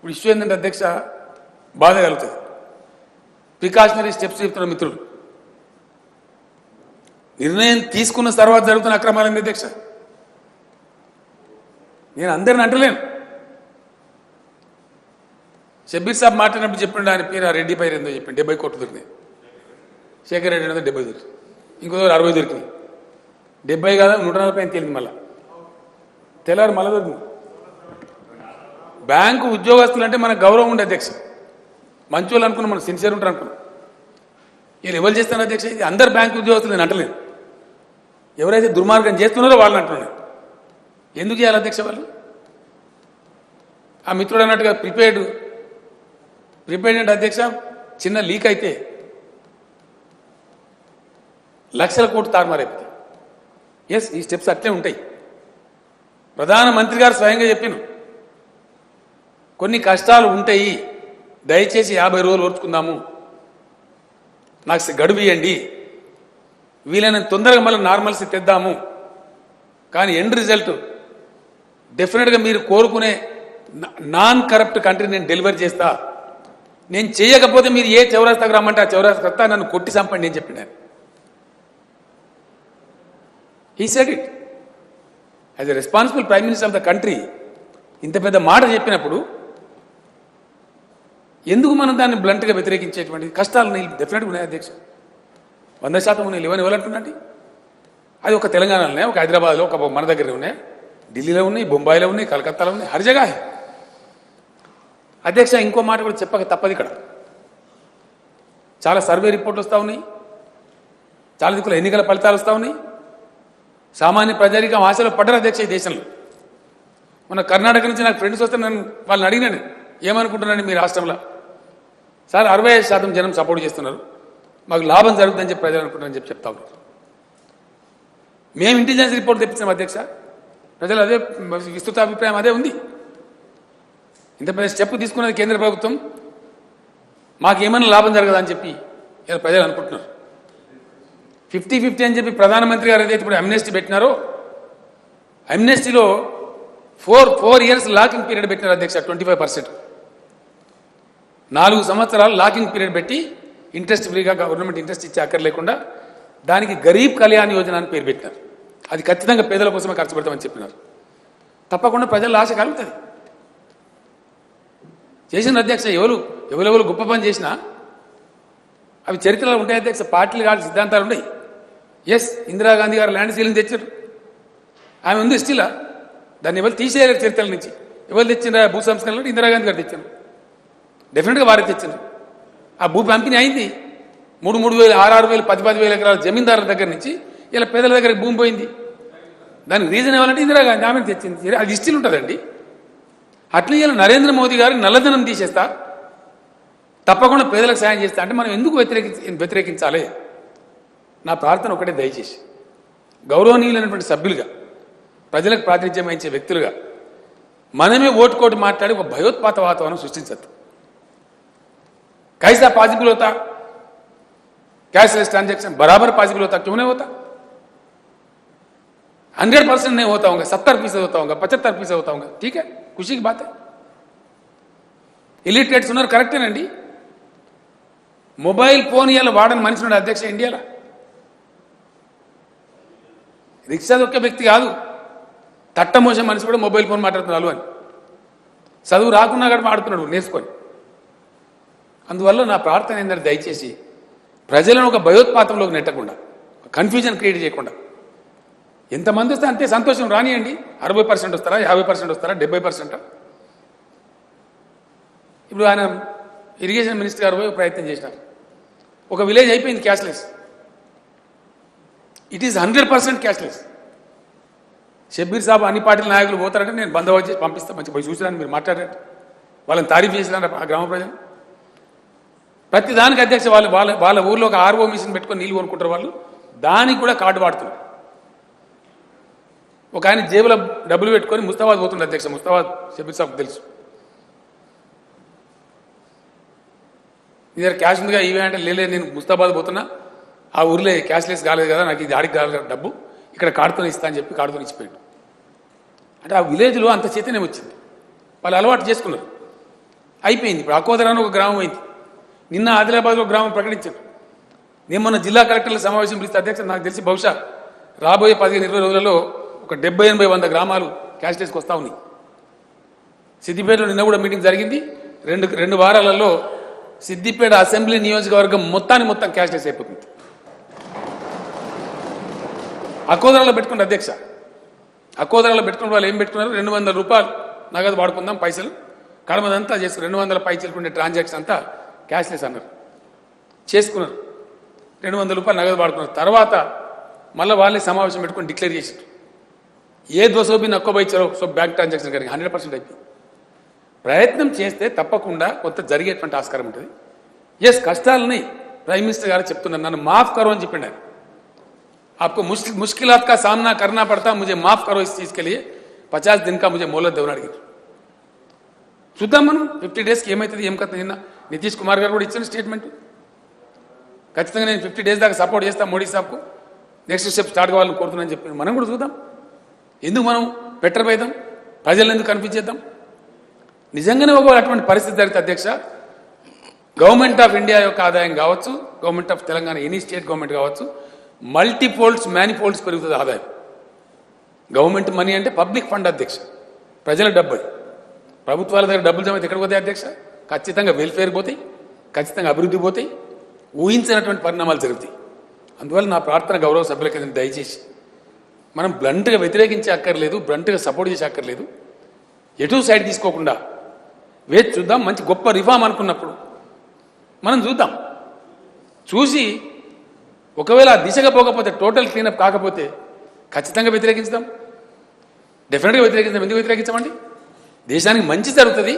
ఇప్పుడు ఇష్యూ ఏంటంటే అధ్యక్ష, బాధ కలుగుతుంది. ప్రికాషనరీ స్టెప్స్ చెప్తున్న మిత్రులు, నిర్ణయం తీసుకున్న తర్వాత జరుగుతున్న అక్రమాలండి అధ్యక్ష. నేను అందరిని అంటలేను. షబీర్ సాబ్ మాట్లాడినప్పుడు చెప్పిండు, ఆయన పేరు ఆ రెడ్డి పైరు ఏందో చెప్పిండు, 70 కోట్లు దొరికినాయి. శేఖర్ రెడ్డి అనేది 70 దొరికింది, ఇంకో 60 దొరికినాయి. 70 కాదా 140 అని తేలింది. మళ్ళా తెల్లారు మళ్ళా దొరికింది. బ్యాంకు ఉద్యోగస్తులు అంటే మనకు గౌరవం ఉండే అధ్యక్ష, మంచి వాళ్ళు అనుకున్నాం, మనం సిన్సియర్ ఉంటారు అనుకున్నాం. వీళ్ళు ఎవరు చేస్తారు అధ్యక్ష? ఇది అందరు బ్యాంకు ఉద్యోగస్తులు నేను అంటలేను. ఎవరైతే దుర్మార్గం చేస్తున్నారో వాళ్ళని అంటున్నాను. ఎందుకు చేయాలి అధ్యక్ష వాళ్ళు? ఆ మిత్రుడు అన్నట్టుగా ప్రిపేర్డ్ అంటే అధ్యక్ష, చిన్న లీక్ అయితే లక్షల కోట్లు తారుమారైపోతాయి. ఎస్, ఈ స్టెప్స్ అట్లే ఉంటాయి. ప్రధానమంత్రి గారు స్వయంగా చెప్పిన కొన్ని కష్టాలు ఉంటాయి, దయచేసి 50 రోజులు ఓర్చుకుందాము, నాకు గడువు ఇవ్వండి, వీలైనంత తొందరగా మళ్ళీ నార్మల్సీ తెద్దాము, కానీ ఎండ్ రిజల్ట్ డెఫినెట్గా మీరు కోరుకునే నాన్ కరప్ట్ కంట్రీ నేను డెలివరీ చేస్తా. నేను చేయకపోతే మీరు ఏ చౌరాస్తాకు రమ్మంటే ఆ చౌరాస్తాకు వస్తా, నన్ను కొట్టి చంపండి అని చెప్పినాను. He said it as a responsible prime minister of the country. ఇంత పెద్ద మాట చెప్పినప్పుడు ఎందుకు మనం దాన్ని బ్లంట్గా వ్యతిరేకించేటువంటి కష్టాలు డెఫినెట్గా ఉన్నాయి అధ్యక్ష. 100% ఉన్నాయి. లేవని ఎవరంటున్నాండి? అది ఒక తెలంగాణలోనే, ఒక హైదరాబాద్లో, ఒక మన దగ్గర ఉన్నాయి, ఢిల్లీలో ఉన్నాయి, బొంబాయిలో ఉన్నాయి, కలకత్తాలో ఉన్నాయి, హర్ జగహ. అధ్యక్ష ఇంకో మాట కూడా చెప్పక తప్పదు. ఇక్కడ చాలా సర్వే రిపోర్ట్లు వస్తూ ఉన్నాయి, చాలా దిక్కుల ఎన్నికల ఫలితాలు వస్తూ ఉన్నాయి. సామాన్య ప్రజానికం ఆశలో పడ్డారు అధ్యక్ష ఈ దేశంలో. మన కర్ణాటక నుంచి నాకు ఫ్రెండ్స్ వస్తే నేను వాళ్ళని అడిగినాను, ఏమనుకుంటున్నాను మీ రాష్ట్రంలో? సార్ 65% జనం సపోర్ట్ చేస్తున్నారు, మాకు లాభం జరుగుతుందని చెప్పి ప్రజలు అనుకుంటారని చెప్పి చెప్తా ఉన్నారు. మేము ఇంటెలిజెన్స్ రిపోర్ట్ తెప్పించాం అధ్యక్ష, ప్రజలు అదే విస్తృత అభిప్రాయం అదే ఉంది. ఇంత పెద్ద స్టెప్ తీసుకున్నది కేంద్ర ప్రభుత్వం, మాకేమైనా లాభం జరగదని చెప్పి ఇలా ప్రజలు అనుకుంటున్నారు. 50-50 అని చెప్పి ప్రధానమంత్రి గారు ఏదైతే ఇప్పుడు అమ్నెస్టీ పెట్టినారో, అమ్నెస్టీలో 4 years లాకింగ్ పీరియడ్ పెట్టినారు అధ్యక్ష. 25%, 4 సంవత్సరాలు లాకింగ్ పీరియడ్ పెట్టి ఇంట్రెస్ట్ ఫ్రీగా గవర్నమెంట్ ఇంట్రెస్ట్ ఇచ్చే అక్కర్ లేకుండా దానికి గరీబ్ కళ్యాణ్ యోజన అని పేరు పెట్టినారు. అది ఖచ్చితంగా పేదల కోసమే ఖర్చు పెడతామని చెప్పినారు. తప్పకుండా ప్రజల ఆశ కలుగుతుంది. చేసిన అధ్యక్ష ఎవరెవరు గొప్ప పని చేసినా అవి చరిత్రలో ఉంటాయి అధ్యక్ష. పార్టీలు కాదు, సిద్ధాంతాలు ఉన్నాయి. ఎస్, ఇందిరాగాంధీ గారు ల్యాండ్ సీలింగ్ తెచ్చారు, ఆమె ఉంది స్టిల్. దాన్ని ఎవరు తీసేయాలి చరిత్రల నుంచి? ఎవరు తెచ్చిన భూ సంస్కరణలు? ఇందిరాగాంధీ గారు తెచ్చారు, డెఫినెట్గా వారే తెచ్చారు. ఆ భూ పంపిణీ అయింది. 3,000, 6,000, 10,000 ఎకరాల జమీందారుల దగ్గర నుంచి ఇలా పేదల దగ్గర భూమి పోయింది. దానికి రీజన్ ఏమంటే ఇందిరాగాంధీ ఆమె తెచ్చింది. అది స్టిల్ ఉంటుందండి. అట్లా ఇలా నరేంద్ర మోదీ గారు నల్లధనం తీసేస్తా, తప్పకుండా పేదలకు సాయం చేస్తా అంటే మనం ఎందుకు వ్యతిరేకించాలి? నా ప్రార్థన ఒకటే, దయచేసి గౌరవనీయులైనటువంటి సభ్యులుగా, ప్రజలకు ప్రాతినిధ్యం వహించే వ్యక్తులుగా మనమే ఓటుకోటు మాట్లాడి ఒక భయోత్పాత వాతావరణం సృష్టించద్దు. कैसा पॉसिबल होता? कैशलेस ट्रांजैक्शन बराबर पॉसिबल होता? क्यों नहीं होता? 100% नहीं होता होगा, 70% होता होगा, 75% होता होगा, ठीक है, खुशी की बात है. इलिटरेट सुनर करेक्ट है. మొబైల్ ఫోన్ ఇవాళ వాడని మనిషి ఉన్నాడు అధ్యక్ష ఇండియాలో. రిక్షా దొక్కే వ్యక్తి కాదు, తట్టమోసే మనిషి కూడా మొబైల్ ఫోన్ మాట్లాడుతున్నాడు అని. చదువు రాకున్నా కూడా వాడుతున్నాడు నేర్చుకొని. అందువల్ల నా ప్రార్థన ఏంటంటే, దయచేసి ప్రజలను ఒక భయోత్పాతంలోకి నెట్టకుండా, కన్ఫ్యూజన్ క్రియేట్ చేయకుండా, ఎంతమంది వస్తే అంతే సంతోషం, రానియండి. 60% వస్తారా, 50% వస్తారా, 70%? ఇప్పుడు ఆయన ఇరిగేషన్ మినిస్టర్ గారు పోయి ప్రయత్నం చేసినారు. ఒక విలేజ్ అయిపోయింది cashless. It is 100% cashless. Shabbir sahab అన్ని పార్టీల నాయకులు పోతారంటే నేను బందోబస్తు చేసి పంపిస్తాను, మంచి పోయి చూసినాను, మీరు మాట్లాడారు, వాళ్ళని తారీఫ్ చేసినారు ఆ గ్రామ ప్రజలు. ప్రతి దానికి అధ్యక్ష వాళ్ళ ఊర్లో ఒక ఆర్ఓ మిషన్ పెట్టుకొని నీళ్ళు కొనుక్కుంటారు వాళ్ళు, దానికి కూడా కార్డు వాడుతున్నారు. ఒక ఆయన జేబులో డబ్బులు పెట్టుకొని ముస్తాబాద్ పోతుండే అధ్యక్ష. ముస్తాబాద్ షబ్బీర్ సాబ్ తెలుసు. నీ దగ్గర క్యాష్ ఉందిగా ఇవే అంటే, లేదు నేను ముస్తాబాద్ పోతున్నా, ఆ ఊర్లో క్యాష్లెస్ కాలేదు కదా, నాకు ఇది ఆడికి కాలేదు డబ్బు, ఇక్కడ కార్డుతో ఇస్తా అని చెప్పి కార్డుతో ఇచ్చిపోయాడు. అంటే ఆ విలేజ్లో అంత చైతన్యం వచ్చింది, వాళ్ళు అలవాటు చేసుకున్నారు, అయిపోయింది. ఇప్పుడు అకోదర అని ఒక గ్రామం అయింది. నిన్న ఆదిలాబాద్లో గ్రామం ప్రకటించారు. నేను మొన్న జిల్లా కలెక్టర్ల సమావేశం పిలిస్తే అధ్యక్ష, నాకు తెలిసి బహుశా రాబోయే 15-20 రోజులలో ఒక 70-80-100 గ్రామాలు క్యాష్లెస్కి వస్తూ ఉన్నాయి. సిద్దిపేటలో నిన్న కూడా మీటింగ్ జరిగింది. రెండు వారాలలో సిద్దిపేట అసెంబ్లీ నియోజకవర్గం మొత్తం క్యాష్లెస్ అయిపోతుంది. అకోదరాలో పెట్టుకున్న అధ్యక్ష, అకోదరాలో పెట్టుకున్న వాళ్ళు ఏం పెట్టుకున్నారు? 200 రూపాయలు నగదు వాడుకుందాం, పైసలు కడమదంతా చేసుకున్నారు. 200 పైసలు ఉండే ట్రాన్సాక్షన్ అంతా క్యాష్లెస్ అన్నారు, చేసుకున్నారు. 200 రూపాయలు నగదు వాడుకున్నారు. తర్వాత మళ్ళీ వాళ్ళే సమావేశం పెట్టుకొని డిక్లేర్ చేశారు, ఏ దోసోబి నక్కువ ఇచ్చారో సో బ్యాంక్ ట్రాన్సాక్షన్ కానీ 100% అయిపోయింది. ప్రయత్నం చేస్తే తప్పకుండా కొంత జరిగేటువంటి ఆస్కారం ఉంటుంది. ఎస్, కష్టాలని ప్రైమ్ మినిస్టర్ గారు చెప్తున్నారు, నన్ను మాఫ్ కరో అని చెప్పిండు ఆయన. आपको मुश्किलात का सामना करना पड़ता, मुझे माफ करो इस चीज के लिए, 50 दिन का मुझे मोहलत देवని అడిగారు. చూద్దాం మనం 50 days కి ఏమైతుంది ఏం కథ. నిన్న నితీష్ కుమార్ గారు కూడా ఇచ్చిన స్టేట్మెంట్, ఖచ్చితంగా నేను 50 days దాకా సపోర్ట్ చేస్తాను మోడీ సాబ్కు, నెక్స్ట్ స్టెప్ స్టార్ట్ కావాలని కోరుతున్నానని చెప్పి మనం కూడా చూద్దాం. ఎందుకు మనం పెట్టరపోయిద్దాం, ప్రజలను ఎందుకు కనిపించేద్దాం? నిజంగానే ఒకవేళ అటువంటి పరిస్థితి జరిగితే అధ్యక్ష, గవర్నమెంట్ ఆఫ్ ఇండియా యొక్క ఆదాయం కావచ్చు, government of Telangana any state government కావచ్చు, మల్టీఫోల్డ్స్ మ్యానిఫోల్డ్స్ పెరుగుతుంది ఆదాయం. గవర్నమెంట్ మనీ అంటే పబ్లిక్ ఫండ్ అధ్యక్ష, ప్రజల డబ్బు. ప్రభుత్వాల దగ్గర డబ్బులు జమ అయితే ఎక్కడికి పోతాయి అధ్యక్ష? ఖచ్చితంగా వెల్ఫేర్ పోతాయి, ఖచ్చితంగా అభివృద్ధి పోతాయి, ఊహించినటువంటి పరిణామాలు జరుగుతాయి. అందువల్ల నా ప్రార్థన గౌరవ సభ్యులకి దయచేసి మనం బ్లంట్గా వ్యతిరేకించే అక్కర్లేదు, బ్లంట్గా సపోర్ట్ చేసే అక్కర్లేదు, ఎటు సైడ్ తీసుకోకుండా వేచి చూద్దాం. మంచి గొప్ప రిఫార్మ్ అనుకున్నప్పుడు మనం చూద్దాం, చూసి ఒకవేళ ఆ దిశగా పోకపోతే, టోటల్ క్లీనప్ కాకపోతే ఖచ్చితంగా వ్యతిరేకించుదాం, డెఫినెట్గా వ్యతిరేకించాం. ఎందుకు వ్యతిరేకించమండి? దేశానికి మంచి జరుగుతుంది,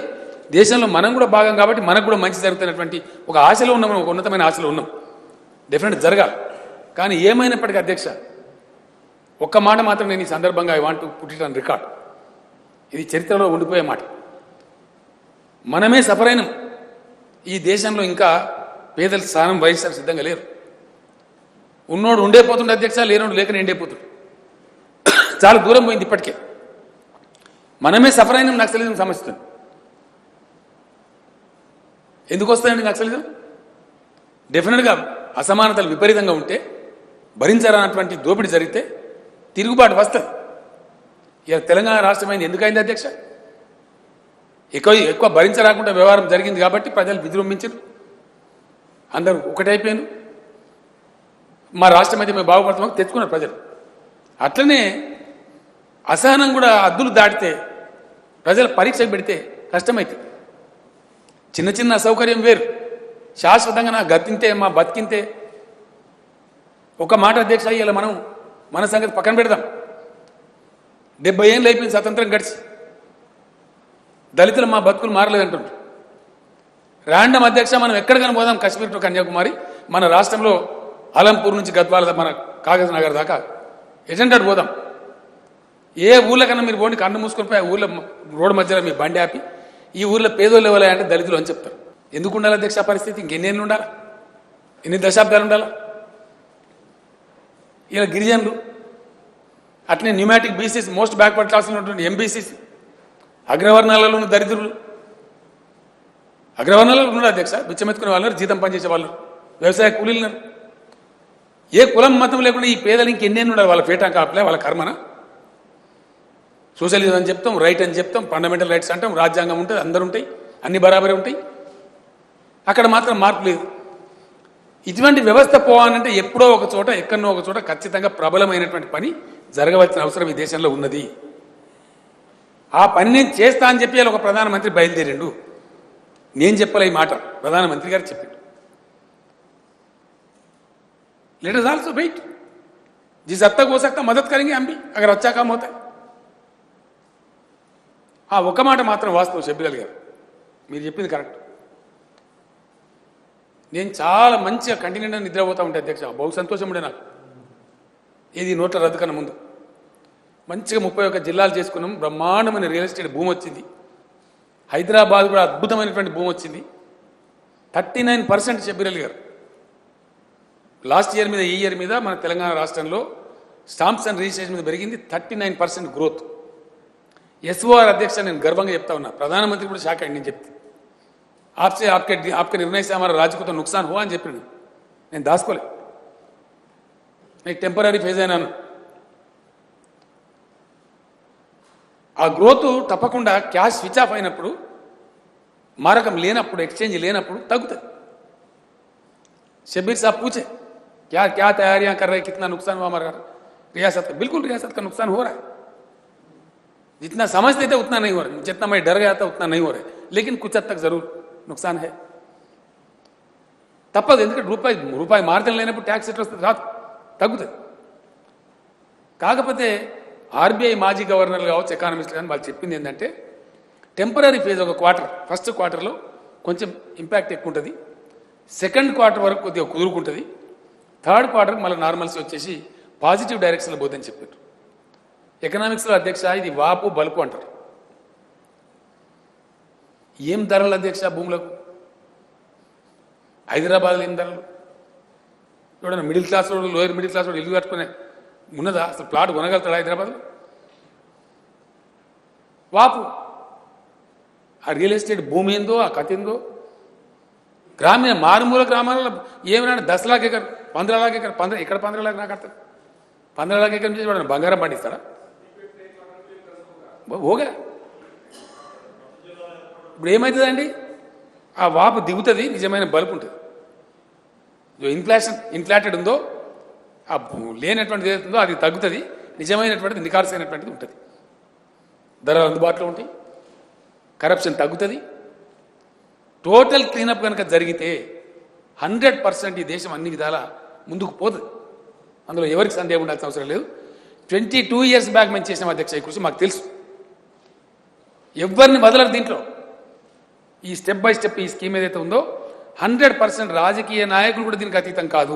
దేశంలో మనం కూడా భాగం కాబట్టి మనకు కూడా మంచి జరుగుతున్నటువంటి ఒక ఆశలో ఉన్నాం, ఒక ఉన్నతమైన ఆశలో ఉన్నాం, డెఫినెట్ జరగాలి. కానీ ఏమైనప్పటికీ అధ్యక్ష, ఒక్క మాట మాత్రం నేను ఈ సందర్భంగా I want to put it on record, ఇది చరిత్రలో ఉండిపోయే మాట. మనమే సఫర్ అయినాం. ఈ దేశంలో ఇంకా పేదల స్థానం వహిస్తారు సిద్ధంగా లేరు. ఉన్నోడు ఉండే పోతుండే అధ్యక్ష, లేనోడు లేకనే ఎండైపోతుండు. చాలా దూరం పోయింది ఇప్పటికే. మనమే సఫర్ అయినాం నక్సలిజం సమస్యతో. ఎందుకు వస్తాయండి నక్సలిజం? డెఫినెట్గా అసమానతలు విపరీతంగా ఉంటే, భరించాలన్నటువంటి దోపిడీ జరిగితే తిరుగుబాటు వస్తుంది. ఇక తెలంగాణ రాష్ట్రమైంది ఎందుకైంది అధ్యక్ష? ఎక్కువ భరించరాకుండా వ్యవహారం జరిగింది కాబట్టి ప్రజలు విజృంభించారు, అందరూ ఒకటైపోయాను. మా రాష్ట్రం అయితే మేము బాగుపడతామని తెచ్చుకున్నారు ప్రజలు. అట్లనే అసహనం కూడా అద్దులు దాటితే, ప్రజల పరీక్షకు పెడితే కష్టమవుతుంది. చిన్న చిన్న అసౌకర్యం వేరు, శాశ్వతంగా నా గతింతే, మా బతికింతే. ఒక మాట అధ్యక్ష, ఇలా మనం మన సంగతి పక్కన పెడదాం. 70 ఏళ్ళు అయిపోయింది స్వతంత్రం గడిచి, దళితులు మా బతుకులు మారలేదంటుండ్రు. ర్యాండమ్ అధ్యక్ష, మనం ఎక్కడికైనా పోదాం, కాశ్మీర్ టు కన్యాకుమారి, మన రాష్ట్రంలో అలంపూర్ నుంచి గద్వాల, మన కాగజ్ నగర్ దాకా ఎజెండాడు పోదాం. ఏ ఊళ్ళో కన్నా మీరు పోండి, కన్ను మూసుకొని పోయి ఊళ్ళో రోడ్డు మధ్యలో మీ బండి ఆపి, ఈ ఊళ్ళో పేదోళ్ళు ఎవరు అంటే దళితులు అని చెప్తారు. ఎందుకు ఉండాలి అధ్యక్ష పరిస్థితి? ఇంకెన్నేళ్ళు ఉండాలా? ఎన్ని దశాబ్దాలు ఉండాలా? ఇలా గిరిజనులు, అట్లనే pneumatic BCs, most backward class ఉన్నటువంటి ఎంబీసీస్, అగ్రవర్ణాలలో ఉన్న దరిద్రులు, అగ్రవర్ణాలలో ఉన్నారు అధ్యక్ష, బిచ్చమెత్తుకునే వాళ్ళు, జీతం పనిచేసే వాళ్ళు, వ్యవసాయ కూలీలు. ఏ కులం మతం లేకుండా ఈ పేదలు ఇంకెన్నేళ్ళు ఉండాలి? వాళ్ళ పేట కాపలే, వాళ్ళ కర్మన. సోషలిజం అని చెప్తాం, రైట్ అని చెప్తాం, ఫండమెంటల్ రైట్స్ అంటాం, రాజ్యాంగం ఉంటుంది, అందరు ఉంటాయి, అన్ని బరాబరే ఉంటాయి. అక్కడ మాత్రం మార్పు లేదు. ఇటువంటి వ్యవస్థ పోవాలంటే ఎప్పుడో ఒక చోట, ఎక్కడనో ఒక చోట ఖచ్చితంగా ప్రబలమైనటువంటి పని జరగవలసిన అవసరం ఈ దేశంలో ఉన్నది. ఆ పని నేను చేస్తా అని చెప్పి ఒక ప్రధానమంత్రి బయలుదేరిండు. నేను చెప్పలే ఈ మాట, ప్రధానమంత్రి గారు చెప్పిండు. लेट अस आल्सो वेट, जिस हद तक हो सकता मदद करेंगे हम भी, अगर अच्छा काम होता है. ఒక మాట మాత్రం వాస్తవం షబ్బీర్ గారు, మీరు చెప్పింది కరెక్ట్. నేను చాలా మంచిగా కంటిన్యూగా నిద్రపోతూ ఉంటే అధ్యక్ష, బహు సంతోషం ఉండే నాకు. ఇది నోట్ల రద్దు కన్నా ముందు మంచిగా 31 జిల్లాలు చేసుకున్నాం, బ్రహ్మాండమైన రియల్ ఎస్టేట్ భూమి వచ్చింది. హైదరాబాద్ కూడా అద్భుతమైనటువంటి భూమి వచ్చింది. 39% షబ్బీర్ గారు లాస్ట్ ఇయర్ మీద, ఈ ఇయర్ మీద మన తెలంగాణ రాష్ట్రంలో స్టాంప్స్ అండ్ రిజిస్ట్రేషన్ మీద పెరిగింది 39% గ్రోత్. ఎస్ఓఆర్ అధ్యక్ష, నేను గర్వంగా చెప్తా ఉన్నా, ప్రధానమంత్రి కూడా షాక్ అయ్యింది నేను చెప్తే. आपसे आपके निर्णय से हमारा राज्य को तो नुकसान हुआ అని చెప్పాను. నేను దాచుకోలే, నేను టెంపరీ ఫేజ్ అయినాను. ఆ గ్రోత్ తప్పకుండా క్యాష్ స్విచ్ ఆఫ్ అయినప్పుడు, మారకం లేనప్పుడు, ఎక్స్చేంజ్ లేనప్పుడు తగ్గుతుంది. शब्बीर साहब पूछे क्या क्या तैयारियां कर रहे हैं, कितना नुकसान हुआ हमारा रियासत का? बिल्कुल रियासत का नुकसान हो रहा है. जितना समझते थे उतना नहीं हो रहा, जितना मैं डर गया था उतना नहीं हो रहा है, लेकिन कुछ हद तक जरूर नुकसान है. తప్పదు, ఎందుకంటే రూపాయి మార్జిన్ లేనప్పుడు ట్యాక్స్ ఎట్లా వస్తుంది? రాదు, తగ్గుతుంది. కాకపోతే ఆర్బీఐ మాజీ గవర్నర్లు కావచ్చు, ఎకానమిస్టులు కానీ వాళ్ళు చెప్పింది ఏంటంటే, టెంపరీ ఫేజ్ ఒక క్వార్టర్, ఫస్ట్ క్వార్టర్లో కొంచెం ఇంపాక్ట్ ఎక్కువ ఉంటుంది, సెకండ్ క్వార్టర్ వరకు కొద్దిగా కుదురుకుంటుంది, థర్డ్ క్వార్టర్కి మళ్ళీ నార్మల్స్ వచ్చేసి పాజిటివ్ డైరెక్షన్లో పోతుందని చెప్పారు. ఎకనామిక్స్లో అధ్యక్ష ఇది వాపు బలుపు అంటారు. ఏం ధరలు అధ్యక్ష భూములకు? హైదరాబాద్లో ఏం ధరలు, ఎవడన్నా మిడిల్ క్లాస్ వాడు లోయర్ మిడిల్ క్లాస్ వాడు ఇల్లు కట్టుకునే ఉన్నదా? అసలు ప్లాట్ కొనగలుగుతాడా హైదరాబాద్లో? వాపు ఆ రియల్ ఎస్టేట్ భూమి ఏందో, ఆ కథ ఏందో. గ్రామీణ మారుమూల గ్రామాలలో ఏమైనా 10 लाख ఎకర్ 15 लाख ఎకర్ ఇక్కడ 15 लाख నాకు అర్థం. 15 लाख ఎకర్ నుంచి వాడు బంగారం పండిస్తాడా? ఓగా ఇప్పుడు ఏమవుతుందండి? ఆ వాపు దిగుతుంది, నిజమైన బల్బు ఉంటుంది. ఇన్ఫ్లాటెడ్ ఉందో ఆ లేనటువంటిది ఏదైతుందో అది తగ్గుతుంది, నిజమైనటువంటిది నికార్సైనటువంటిది ఉంటుంది. ధరలు అందుబాటులో ఉంటాయి, కరప్షన్ తగ్గుతుంది. టోటల్ క్లీనప్ కనుక జరిగితే 100% ఈ దేశం అన్ని విధాలా ముందుకు పోతుంది. అందులో ఎవరికి సందేహం ఉండాల్సిన అవసరం లేదు. 22 years బ్యాక్ మేము చేసిన అధ్యక్ష ఈ కృషి మాకు తెలుసు. ఎవరిని వదలరు దీంట్లో. ఈ స్టెప్ బై స్టెప్ ఈ స్కీమ్ ఏదైతే ఉందో 100% రాజకీయ నాయకులు కూడా దీనికి అతీతం కాదు.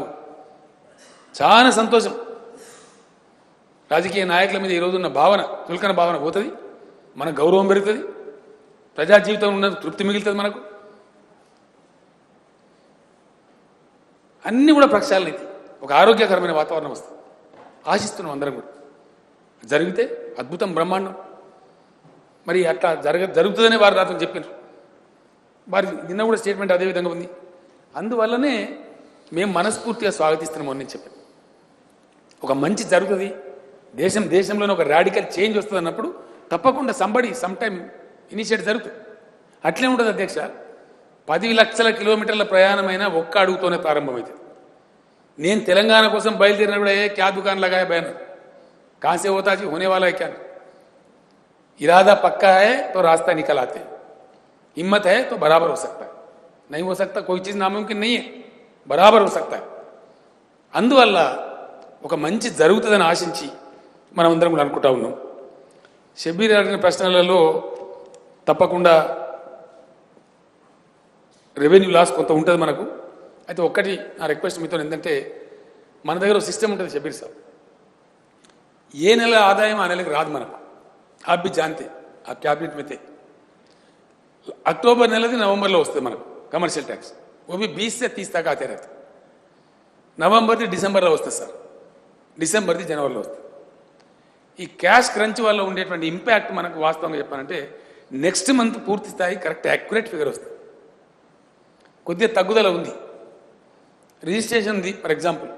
చాలా సంతోషం. రాజకీయ నాయకుల మీద ఈరోజు ఉన్న భావన, చులకన భావన పోతుంది, మన గౌరవం పెరుగుతుంది, ప్రజా జీవితంలో ఉన్న తృప్తి మిగులుతుంది. మనకు అన్నీ కూడా ప్రక్షాళన అయితే ఒక ఆరోగ్యకరమైన వాతావరణం వస్తుంది. ఆశిస్తున్నాం అందరం కూడా. జరిగితే అద్భుతం, బ్రహ్మాండం. మరి అట్లా జరుగుతుందనే వారు రాత్రి చెప్పారు. వారి నిన్న కూడా స్టేట్మెంట్ అదే విధంగా ఉంది. అందువల్లనే మేము మనస్ఫూర్తిగా స్వాగతిస్తున్నాము అని చెప్పాను. ఒక మంచి జరుగుతుంది, దేశంలోనే ఒక రాడికల్ చేంజ్ వస్తుంది అన్నప్పుడు తప్పకుండా సమ్ టైమ్ ఇనిషియేట్ జరుగుతుంది. అట్లే ఉంటుంది అధ్యక్ష. 10 లక్షల కిలోమీటర్ల ప్రయాణమైన ఒక్క అడుగుతోనే ప్రారంభమవుతుంది. నేను తెలంగాణ కోసం బయలుదేరిన కూడా క్యా దుకాన్ లగాయ బయాన్ कहाँ से होता जी, होने वाला है क्या? इरादा पक्का है तो रास्ता निकल आते हैं, हिम्मत है तो बराबर हो सकता है, नहीं हो सकता कोई चीज़ नामुमकिन नहीं है, बराबर हो सकता है. అందువల్ల ఒక మంచి జరుగుతుందని ఆశించి మనం అందరం కూడా అనుకుంటా ఉన్నాం. షబ్బీర్ అడిగిన ప్రశ్నలలో తప్పకుండా రెవెన్యూ లాస్ కొంత ఉంటుంది మనకు. అయితే ఒక్కటి నా రిక్వెస్ట్ మీతో ఏంటంటే, మన దగ్గర సిస్టమ్ ఉంటుంది షబ్బీర్ సాబ్, ఏ నెల ఆదాయం ఆ నెలకి రాదు మనకు. आप भी जानते ఆ క్యాబినెట్ में थे. అక్టోబర్ నెలది నవంబర్లో వస్తుంది మనకు కమర్షియల్ ట్యాక్స్, वो भी 20 से 30 तक आते रहते. నవంబర్ది డిసెంబర్లో వస్తుంది సార్, డిసెంబర్ది జనవరిలో వస్తుంది. ఈ క్యాష్ క్రంచ్ వల్ల ఉండేటువంటి ఇంపాక్ట్ మనకు వాస్తవంగా చెప్పాలంటే నెక్స్ట్ మంత్ పూర్తి స్థాయి కరెక్ట్ యాక్యురేట్ ఫిగర్ వస్తుంది. కొద్దిగా తగ్గుదల ఉంది. Registration the for example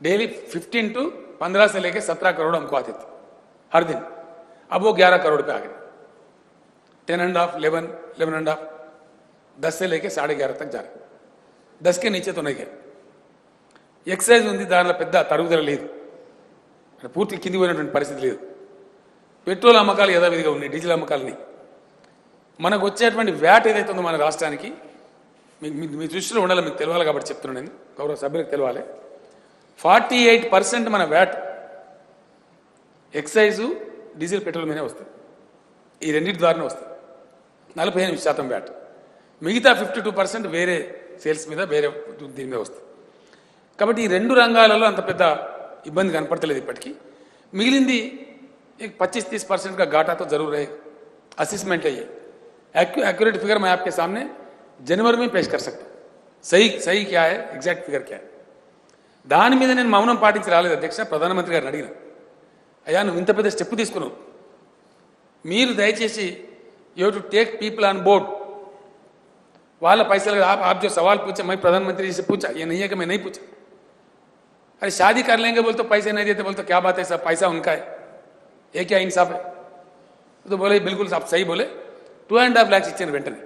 daily 15 to 15 से लेके 17 करोड़ हमको आते थे हर दिन. अब वो 11 करोड़ पे आ गए. 10.5, 11.5, 10 से लेके 11.5 तक जा रहे. 10 के नीचे तो नहीं गए. ఎక్సైజ్ ఉంది, దానిలో పెద్ద తరుగుదల లేదు, పూర్తి కింది పోయినటువంటి పరిస్థితి లేదు. పెట్రోల్ అమ్మకాలు యథావిధిగా ఉన్నాయి, డీజిల్ అమ్మకాలని. మనకు వచ్చేటువంటి వ్యాట్ ఏదైతే ఉందో మన రాష్ట్రానికి మీ దృష్టిలో ఉండాలి, మీకు తెలవాలి కాబట్టి చెప్తున్నాను నేను, గౌరవ సభ్యులకు తెలవాలి. 48% మన వ్యాట్ ఎక్సైజు డీజిల్ పెట్రోల్ మీదే వస్తుంది. ఈ రెండింటి ద్వారానే వస్తుంది. 48% వ్యాట్. మిగతా 52% వేరే సేల్స్ మీద, వేరే దీని మీద వస్తుంది. కాబట్టి ఈ రెండు రంగాలలో అంత పెద్ద ఇబ్బంది కనపడతలేదు ఇప్పటికీ. మిగిలింది 25-30% का घाटा तो जरूर है. असेसमेंट है ये, एक्यूरेट फिगर मैं आपके सामने जनवरी में पेश कर सकता हूँ. सही क्या है, एग्जैक्ट फिगर क्या है. దాని మీద నేను మౌనం పాటించి రాలేదు అధ్యక్ష. ప్రధానమంత్రి గారిని అడిగిన, అయ్యా నువ్వు ఇంత పెద్ద స్టెప్ తీసుకున్నావు, మీరు దయచేసి you to take people on board. వాళ్ళ పైసలు आप जो सवाल पूछे मैं प्रधानमंत्री जी से पूछा, ये नहीं है कि मैं नहीं पूछा. अरे शादी कर लेंगे बोल तो पैसे नहीं देते बोल तो क्या बात है, सब पैसा उनका है, ये क्या इंसाफ है? तो बोले बिल्कुल आप सही बोले. 2.5 लाख ఇచ్చాను వెంటనే,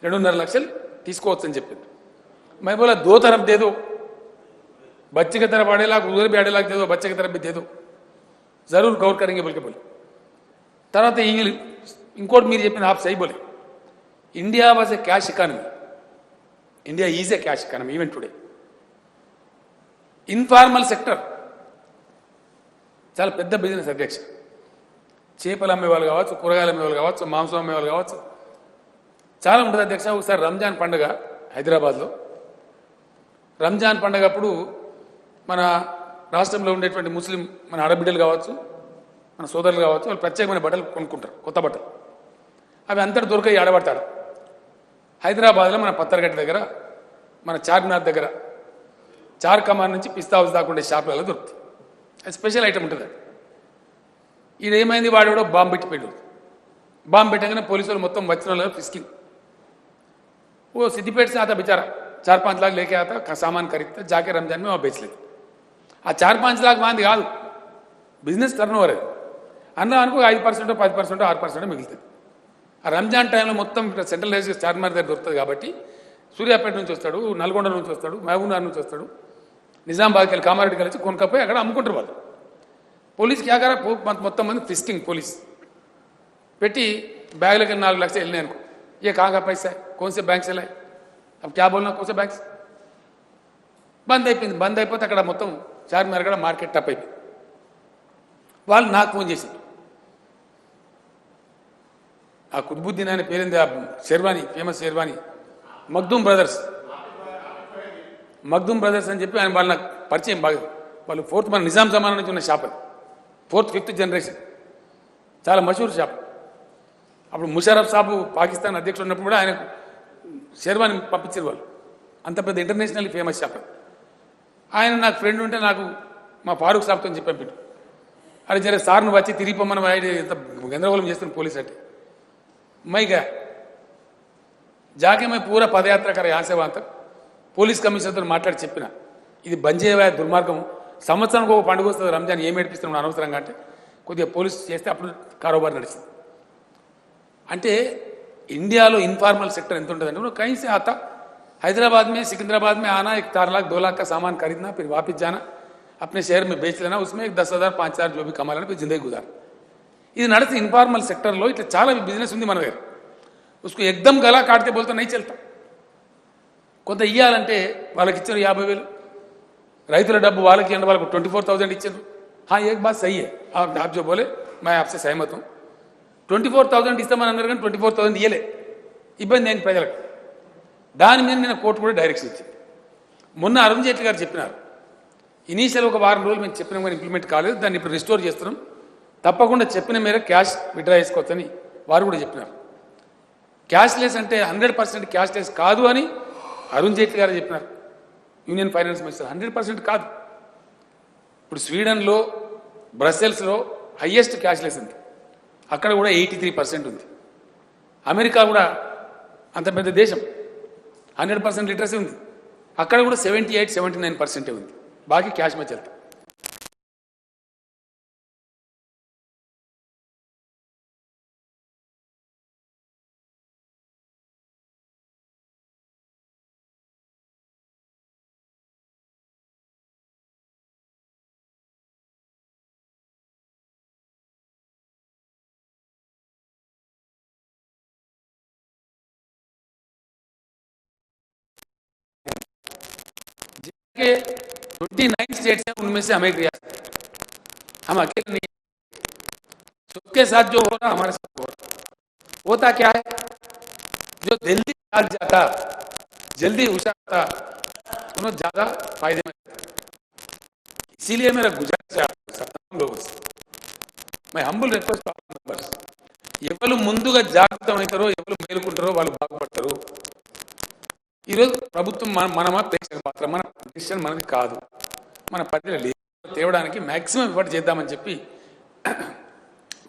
2.5 లక్షలు తీసుకోవచ్చు అని చెప్పింది. मैं बोला 2 तरफ दे दो, बच्चे की तरफ 2.5 लाख, उधर भी 2.5 लाख दे दो, बच्चे की तरफ भी दे दो, जरूर गौर करेंगे बोल के बोले. తర్వాత ఇంకోటి మీరు చెప్పిన आप सही बोले, India was a cash economy, India is a cash economy even today. Informal sector చాలా పెద్ద బిజినెస్ అధ్యక్ష. చేపలు అమ్మేవాళ్ళు కావచ్చు, కూరగాయలు అమ్మేవాళ్ళు కావచ్చు, మాంసం అమ్మేవాళ్ళు కావచ్చు, చాలా ఉంటుంది అధ్యక్ష. ఒకసారి రంజాన్ పండుగ హైదరాబాద్లో, రంజాన్ పండుగ అప్పుడు మన రాష్ట్రంలో ఉండేటువంటి ముస్లిం మన ఆడబిడ్డలు కావచ్చు, మన సోదరులు కావచ్చు, వాళ్ళు ప్రత్యేకమైన బట్టలు కొనుక్కుంటారు, కొత్త బట్టలు. అవి అంతటి దొరకాయి, ఆడబడతాడు. హైదరాబాద్లో మన పత్తర్గట్ట దగ్గర, మన చార్మినార్ దగ్గర చార్ కమాన్ నుంచి పిస్తా హౌస్ దాకా ఉండే షాపులలో దొరుకుతాయి. అది స్పెషల్ ఐటమ్ ఉంటుంది. అది ఈడేమైంది, వాడు కూడా బాంబు పెట్టి పెట్టాడు. బాంబు పెట్టగానే పోలీసులు మొత్తం వచ్చిన వాళ్ళు ఫిస్కింగ్. वो सिद्धिपेट से आता बेचारा, 4-5 लाख लेके आता, सामान खरीदता, जाके रमजान में वहाँ बेच लेता. आ 4-5 लाख వాంది కాదు, బిజినెస్ టర్న్ ఓవర్. అది అన్నా అనుకో 5%, 10%, 6% మిగులుతుంది. ఆ రంజాన్ టైంలో మొత్తం సెంట్రల్ రైజ్ చార్మినార్ దగ్గర దొరుకుతుంది కాబట్టి సూర్యాపేట నుంచి వస్తాడు, నల్గొండ నుంచి వస్తాడు, మహబూబ్నగర్ నుంచి వస్తాడు, నిజామాబాద్కి వెళ్ళి కామారెడ్డికి వెళ్ళి కొనుక్కపోయి అక్కడ అమ్ముకుంటారు వాళ్ళు. పోలీస్ క్యా కరా, మొత్తం మంది ఫిస్కింగ్ పోలీస్ పెట్టి బ్యాగ్లకి 4 లక్షలు వెళ్ళినాయి అనుకో. ये कहाँ का पैसा है, कौन से बैंक से लाए, अब क्या बोलना कौन से बैंक से. బంద్ అయిపోయింది. బంద్ అయిపోతే అక్కడ మొత్తం చార్మినార్ కూడా మార్కెట్ టప్ అయిపోయింది. వాళ్ళు నాకు ఫోన్ చేశారు. ఆ కుతుబుద్దీన్ అనే పేరుంది, ఆ షెర్వానీ, ఫేమస్ షెర్వానీ, మగ్దూమ్ బ్రదర్స్ అని చెప్పి ఆయన వాళ్ళు నాకు పరిచయం బాగా. వాళ్ళు 4th మన నిజాం జమానా నుంచి ఉన్న షాప్. అది 4th 5th జనరేషన్, చాలా మషహూర్ షాప్. అప్పుడు ముషరఫ్ సాబు పాకిస్తాన్ అధ్యక్షుడు ఉన్నప్పుడు కూడా ఆయన షెర్వాని పంపించారు వాళ్ళు. అంత పెద్ద ఇంటర్నేషనల్ ఫేమస్ షాప్. ఆయన నాకు ఫ్రెండ్ ఉంటే నాకు మా ఫారూక్ సాబ్తో చెప్పి పంపిండు. అరే జరే సార్ నువ్వు వచ్చి తిరిగిపోమ్మని వాడి ఎంత గందరగోళం చేస్తున్న పోలీస్ అంటే. मैं गया, जाके मैं पूरा पदयात्रा करा यहाँ से वहाँ तक. పోలీస్ కమిషనర్తో మాట్లాడి చెప్పిన, ఇది బంద్ చేయవా దుర్మార్గం, సంవత్సరానికి ఒక పండుగ వస్తుంది రంజాన్, ఏం ఏడిపిస్తున్నాడు అనవసరంగా అంటే కొద్దిగా పోలీసు చేస్తే అప్పుడు కారోబార్ నడిచింది. అంటే ఇండియాలో ఇన్ఫార్మల్ సెక్టర్ ఎంత ఉంటుంది అంటే, कहीं से आता हैदराबाद में सिकंदराबाद में आना, 1 4 लाख 2 लाख का सामान खरीदना, फिर वापस जाना, अपने शहर में बेच लेना, उसमें 10,000 5,000 जो भी कमा लेना, फिर जिंदगी गुजार. ఇది నడిచి ఇన్ఫార్మల్ సెక్టర్లో ఇట్లా చాలా బిజినెస్ ఉంది మన దగ్గర. उसको एकदम गला काटते बोलते नहीं चलता. కొంత ఇయ్యాలంటే వాళ్ళకి ఇచ్చారు 50,000, రైతుల డబ్బు వాళ్ళకి అంటే వాళ్ళకు 24,000 ఇచ్చారు. हाँ एक बात सही है, आप जो बोले मैं आपसे सहमत हूँ. 24,000 ఇస్తామని అన్నారు కానీ 24,000 ఇయ్యలే, ఇబ్బంది అయింది ప్రజలకు. దాని మీద నేను కోర్టు కూడా డైరెక్షన్ ఇచ్చింది. మొన్న అరుణ్ జైట్లీ గారు చెప్పినారు, ఇనీషియల్ ఒక వారం రోజులు మేము చెప్పినాం కానీ ఇంప్లిమెంట్ కాలేదు, దాన్ని ఇప్పుడు రిస్టోర్ చేస్తున్నాం, తప్పకుండా చెప్పిన మేర క్యాష్ విత్డ్రా చేసుకోవచ్చని వారు కూడా చెప్పినారు. క్యాష్లెస్ అంటే 100% క్యాష్లెస్ కాదు అని అరుణ్ జైట్లీ గారు చెప్పినారు, యూనియన్ ఫైనాన్స్ మినిస్టర్. 100% కాదు. ఇప్పుడు స్వీడన్లో, బ్రసెల్స్లో హయ్యెస్ట్ క్యాష్లెస్ ఉంది, అక్కడ కూడా 83% ఉంది. అమెరికా కూడా అంత పెద్ద దేశం, 100% లిటరసీ ఉంది, అక్కడ కూడా 78-79% ఉంది. బాకీ క్యాష్ में चलता. के 29 स्टेट्स हैं, उनमें से हमें एक रियासत, हम अकेले नहीं. सबके साथ जो हो रहा हमारे साथ हो रहा. होता क्या है, जो जल्दी जाग जाता, जल्दी उछालता, उन्हें ज्यादा फायदे में. इसीलिए मेरा गुजारिश है तमाम लोगों से, मैं हम्बल रिक्वेस्ट మెంబర్స్, ఎవరు ముందుగా జాగ్రత్తమవుతారో, ఎవరు మేలుకుంటారో వాళ్ళు బాగుపడతారు. ఈరోజు ప్రభుత్వం మనమా ప్రేక్షక పాత్ర, మన డిసిషన్ మనది కాదు, మన పరిధిలో తేవడానికి మ్యాక్సిమం ఎఫర్ట్ చేద్దామని చెప్పి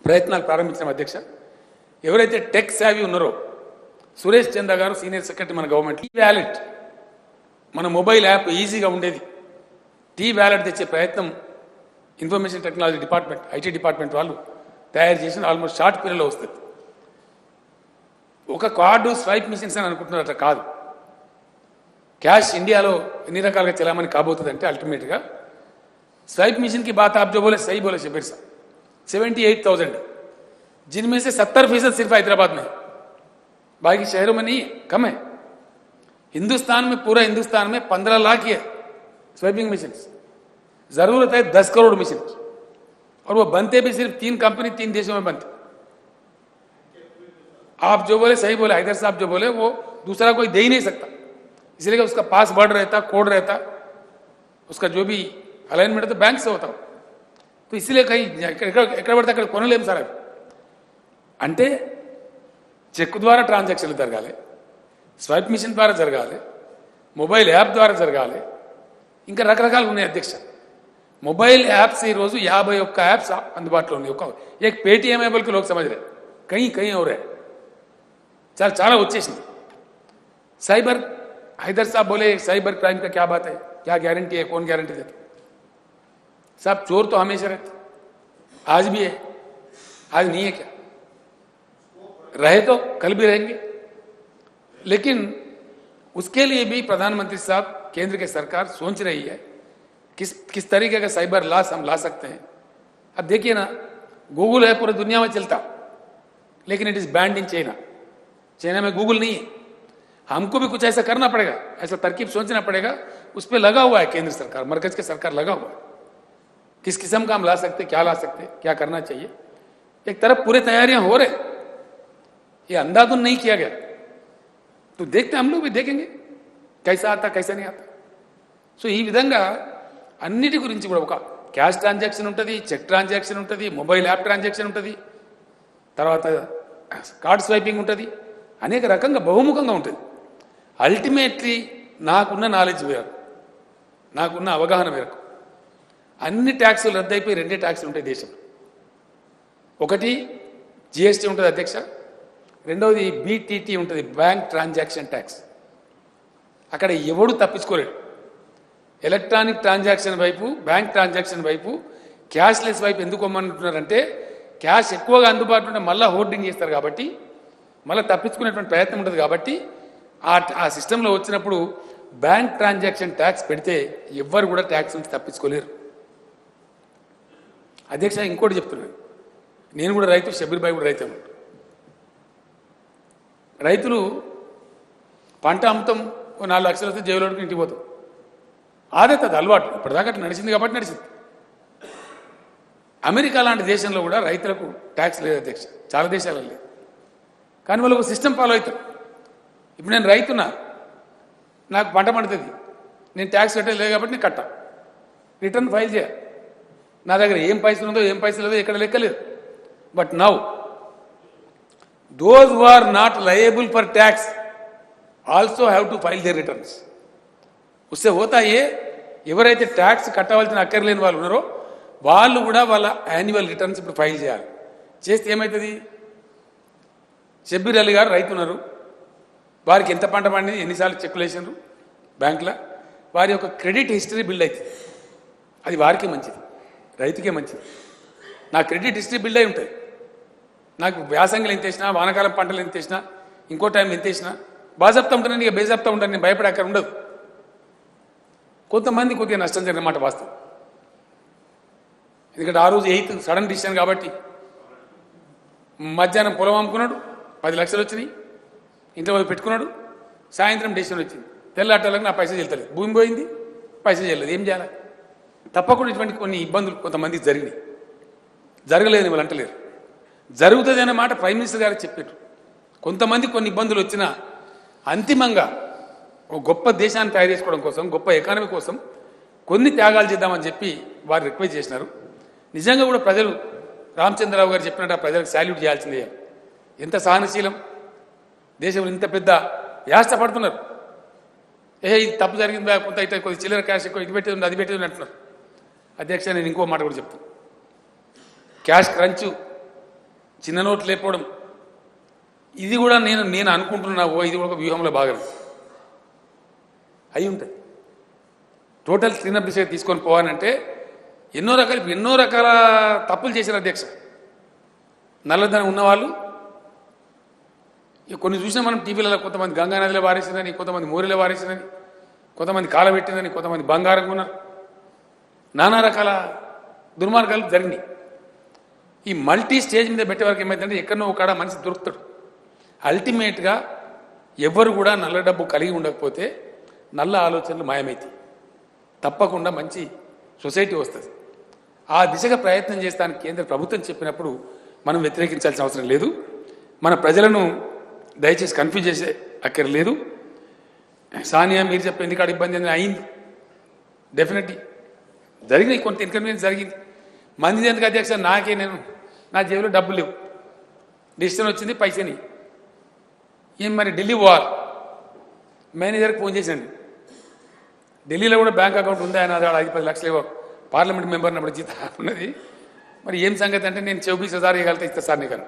ప్రయత్నాలు ప్రారంభించిన అధ్యక్ష. ఎవరైతే టెక్ సేవీ ఉన్నారో, సురేష్ చంద్ర గారు సీనియర్ సెక్రటరీ మన గవర్నమెంట్, టీ వ్యాలెట్ మన మొబైల్ యాప్ ఈజీగా ఉండేది, టీ వ్యాలెట్ తెచ్చే ప్రయత్నం information technology department, IT department వాళ్ళు తయారు చేసిన ఆల్మోస్ట్ షార్ట్ పీరియడ్లో వస్తుంది. ఒక కార్డు స్వైప్ మిషన్స్ అని అనుకుంటున్నారు, అట్లా కాదు. कैश इंडिया लो ఎన్ని రకాలుగా చలామణి కాబోతుందంటే అల్టిమేట్గా स्वाइप मशीन की बात आप जो बोले सही बोले शबीर साहब, 78,000 जिनमें से 70% सिर्फ हैदराबाद में, बाकी शहरों में नहीं है, कम है. हिंदुस्तान में, पूरा हिंदुस्तान में 15 लाख ही है स्वाइपिंग मशीन. जरूरत है 10 करोड़ मशीन, और वो बनते भी सिर्फ 3 कंपनी 3 देशों में बनते. आप जो बोले सही बोले, हैदर साहब जो बोले वो दूसरा कोई दे ही नहीं सकता, इसलिए उसका पासवर्ड रहता, कोड रहता, उसका जो भी अलाइनमेंट है तो बैंक से होता. तो इसलिए कहीं ఎక్కడ పడితే అక్కడ కొనలేము సార్. అంటే చెక్ ద్వారా ట్రాన్సాక్షన్లు జరగాలి, స్వైప్ మిషన్ ద్వారా జరగాలి, మొబైల్ యాప్ ద్వారా జరగాలి, ఇంకా రకరకాలు ఉన్నాయి అధ్యక్ష. మొబైల్ యాప్స్ ఈరోజు 51 యాప్స్ అందుబాటులో ఉన్నాయి. एक पेटीएम है बल्कि लोग समझ रहे कहीं कहीं हो रहे చాలా చాలా వచ్చేసింది. साइबर हैदर साहब बोले साइबर क्राइम का क्या बात है, क्या गारंटी है, कौन गारंटी देता? साहब चोर तो हमेशा रहते, आज भी है, आज नहीं है क्या? रहे तो कल भी रहेंगे. लेकिन उसके लिए भी प्रधानमंत्री साहब केंद्र की सरकार सोच रही है किस तरीके का साइबर लॉस हम ला सकते हैं. अब देखिए ना, गूगल है पूरी दुनिया में चलता, लेकिन it is band in China. China में गूगल नहीं है. हमको भी कुछ ऐसा करना पड़ेगा, ऐसा तरकीब सोचना पड़ेगा. उस पर लगा हुआ है केंद्र सरकार, मरकज की सरकार लगा हुआ है. किस किस्म का हम ला सकते, क्या ला सकते, क्या करना चाहिए. एक तरफ पूरे तैयारियां हो रहे, ये अंधाधुन नहीं किया गया. तो देखते हम लोग भी देखेंगे कैसा आता कैसा नहीं आता. సో ఈ విధంగా అన్నిటి గురించి కూడా ఒక క్యాష్ ట్రాన్సాక్షన్ ఉంటుంది, చెక్ ట్రాన్సాక్షన్ ఉంటుంది, మొబైల్ యాప్ ట్రాన్సాక్షన్ ఉంటుంది, తర్వాత కార్డ్ స్వైపింగ్ ఉంటుంది, అనేక రకంగా బహుముఖంగా ఉంటుంది. అల్టిమేట్లీ నాకున్న నాలెడ్జ్ మేరకు, నాకున్న అవగాహన మేరకు అన్ని ట్యాక్సులు రద్దయిపోయి 2 ట్యాక్సులు ఉంటాయి దేశంలో. ఒకటి జిఎస్టీ ఉంటుంది అధ్యక్ష, రెండవది బీటీటీ ఉంటుంది, బ్యాంక్ ట్రాన్సాక్షన్ ట్యాక్స్. అక్కడ ఎవడు తప్పించుకోలేడు. ఎలక్ట్రానిక్ ట్రాన్సాక్షన్ వైపు, బ్యాంక్ ట్రాన్సాక్షన్ వైపు, క్యాష్లెస్ వైపు ఎందుకు అమ్మంటున్నారంటే క్యాష్ ఎక్కువగా అందుబాటులో ఉంటే మళ్ళీ హోర్డింగ్ చేస్తారు కాబట్టి, మళ్ళీ తప్పించుకునేటువంటి ప్రయత్నం ఉంటుంది కాబట్టి ఆ సిస్టంలో వచ్చినప్పుడు బ్యాంక్ ట్రాన్సాక్షన్ ట్యాక్స్ పెడితే ఎవ్వరు కూడా ట్యాక్స్ నుంచి తప్పించుకోలేరు. అధ్యక్ష ఇంకోటి చెప్తున్నాను, నేను కూడా రైతు, షబీర్ భాయ్ కూడా రైతు అన్నమాట. రైతులు పంట అమ్ముతాం, 4 లక్షలు వస్తే జైలుకి ఇంటికి పోతాం. ఆదత్ అది అలవాటు, ఇప్పటిదాకా నడిచింది కాబట్టి నడిచింది. అమెరికా లాంటి దేశంలో కూడా రైతులకు ట్యాక్స్ లేదు అధ్యక్ష, చాలా దేశాలలో లేదు. కానీ వాళ్ళు ఒక సిస్టమ్ ఫాలో అవుతారు. ఇప్పుడు నేను రైతున్నా, నాకు పంట పండుతుంది, నేను ట్యాక్స్ కట్టేది లేదు కాబట్టి నేను కట్టా, రిటర్న్ ఫైల్ చేయాలి. నా దగ్గర ఏం పైసలు ఉందో ఏం పైసలు లేదో ఎక్కడ లెక్కలేదు. But now those who are not liable for tax also have to file their returns. उससे होता ये, ఎవరైతే ట్యాక్స్ కట్టవలసిన అక్కర్లేని వాళ్ళు ఉన్నారో వాళ్ళు కూడా వాళ్ళ యాన్యువల్ రిటర్న్స్ ఇప్పుడు ఫైల్ చేయాలి. చేస్తే ఏమవుతుంది, షబ్బీర్ అలీ గారు రైతు ఉన్నారు, వారికి ఎంత పంట పండింది, ఎన్నిసార్లు చెక్కులు వేసినారు బ్యాంకులో, వారి యొక్క క్రెడిట్ హిస్టరీ బిల్డ్ అవుతుంది. అది వారికి మంచిది, రైతుకే మంచిది. నా క్రెడిట్ హిస్టరీ బిల్డ్ అయి ఉంటుంది. నాకు వ్యాసంగులు ఎంత వేసినా, వానకాలం పంటలు ఎంత వేసినా, ఇంకో టైం ఎంత వేసినా బాజప్తా ఉంటాను, ఇక బేజప్తా ఉంటాను, నేను భయపడే అక్కడ ఉండదు. కొంతమంది కొద్దిగా నష్టం జరిగిన మాట వాస్తవం. ఎందుకంటే ఆ రోజు 8th సడన్ డిసిషన్ కాబట్టి మధ్యాహ్నం పొలం అమ్ముకున్నాడు, 10 లక్షలు వచ్చినాయి, ఇంట్లో పోయి పెట్టుకున్నాడు. సాయంత్రం డిసిషన్ వచ్చింది, తెల్లాటలకు నా పైసలు చెల్తలేదు, భూమి పోయింది, పైసలు చెల్లలేదు, ఏం చేయాలి? తప్పకుండా ఇటువంటి కొన్ని ఇబ్బందులు కొంతమందికి జరిగినాయి. జరగలేదని వాళ్ళు అంటలేరు, జరుగుతుంది అనే మాట ప్రైమ్ మినిస్టర్ గారు చెప్పారు. కొంతమంది కొన్ని ఇబ్బందులు వచ్చినా అంతిమంగా ఒక గొప్ప దేశాన్ని తయారు చేసుకోవడం కోసం, గొప్ప ఎకానమీ కోసం కొన్ని త్యాగాలు చేద్దామని చెప్పి వారు రిక్వెస్ట్ చేసినారు. నిజంగా కూడా ప్రజలు రామచంద్రరావు గారు చెప్పినట్టు ఆ ప్రజలకు శాల్యూట్ చేయాల్సిందే. ఎంత సహనశీలం, దేశంలో ఇంత పెద్ద యాస్త పడుతున్నారు. ఇది తప్పు జరిగిందా, కొంత ఇటు కొద్ది చిల్లర క్యాష్ ఎక్కువ ఇటు పెట్టేది ఉంది, అది పెట్టేది అంటున్నారు. అధ్యక్ష నేను ఇంకో మాట కూడా చెప్తాను. క్యాష్ క్రంచ్, చిన్న నోట్లు లేకపోవడం, ఇది కూడా నేను అనుకుంటున్నా ఇది కూడా ఒక వ్యూహంలో భాగం అయి ఉంటుంది. టోటల్ క్లీనప్ దిశగా తీసుకొని పోవాలంటే ఎన్నో రకాల తప్పులు చేశారు అధ్యక్ష. నల్లధనం ఉన్నవాళ్ళు కొన్ని చూసినా మనం టీవీలలో, కొంతమంది గంగా నదిలో వారేసిందని, కొంతమంది మోరిలో వారేసిందని, కొంతమంది కాలబెట్టిందని, కొంతమంది బంగారం కొన్నారు, నానా రకాల దుర్మార్గాలు జరిగినాయి. ఈ మల్టీ స్టేజ్ మీద పెట్టే వరకు ఏమైందంటే ఎక్కడనో ఒక మనిషి దొరుకుతాడు. అల్టిమేట్గా ఎవరు కూడా నల్ల డబ్బు కలిగి ఉండకపోతే నల్ల ఆలోచనలు మాయమైతాయి. తప్పకుండా మంచి సొసైటీ వస్తుంది. ఆ దిశగా ప్రయత్నం చేస్తానికి కేంద్ర ప్రభుత్వం చెప్పినప్పుడు మనం వ్యతిరేకించాల్సిన అవసరం లేదు. మన ప్రజలను దయచేసి కన్ఫ్యూజ్ చేసే అక్కర్లేదు. సానియా మీరు చెప్పే ఎందుకు ఇబ్బంది అని అయింది, డెఫినెట్లీ జరిగినాయి, కొంత ఇన్కన్వీనియన్స్ జరిగింది. మంది ఎందుకు అధ్యక్ష, నా జేబులో డబ్బులు లేవు, డిసిషన్ వచ్చింది, పైసని ఏం మరి ఢిల్లీ పోవాలి, మేనేజర్కి ఫోన్ చేశాను, ఢిల్లీలో కూడా బ్యాంక్ అకౌంట్ ఉంది, ఆయన 5-10 లక్షలు ఏవో పార్లమెంట్ మెంబర్ అన్నప్పుడు జీతం ఉన్నది. మరి ఏం సంగతి అంటే నేను 24,000 ఇవ్వగలితే ఇస్తా సార్ నీకన్నా.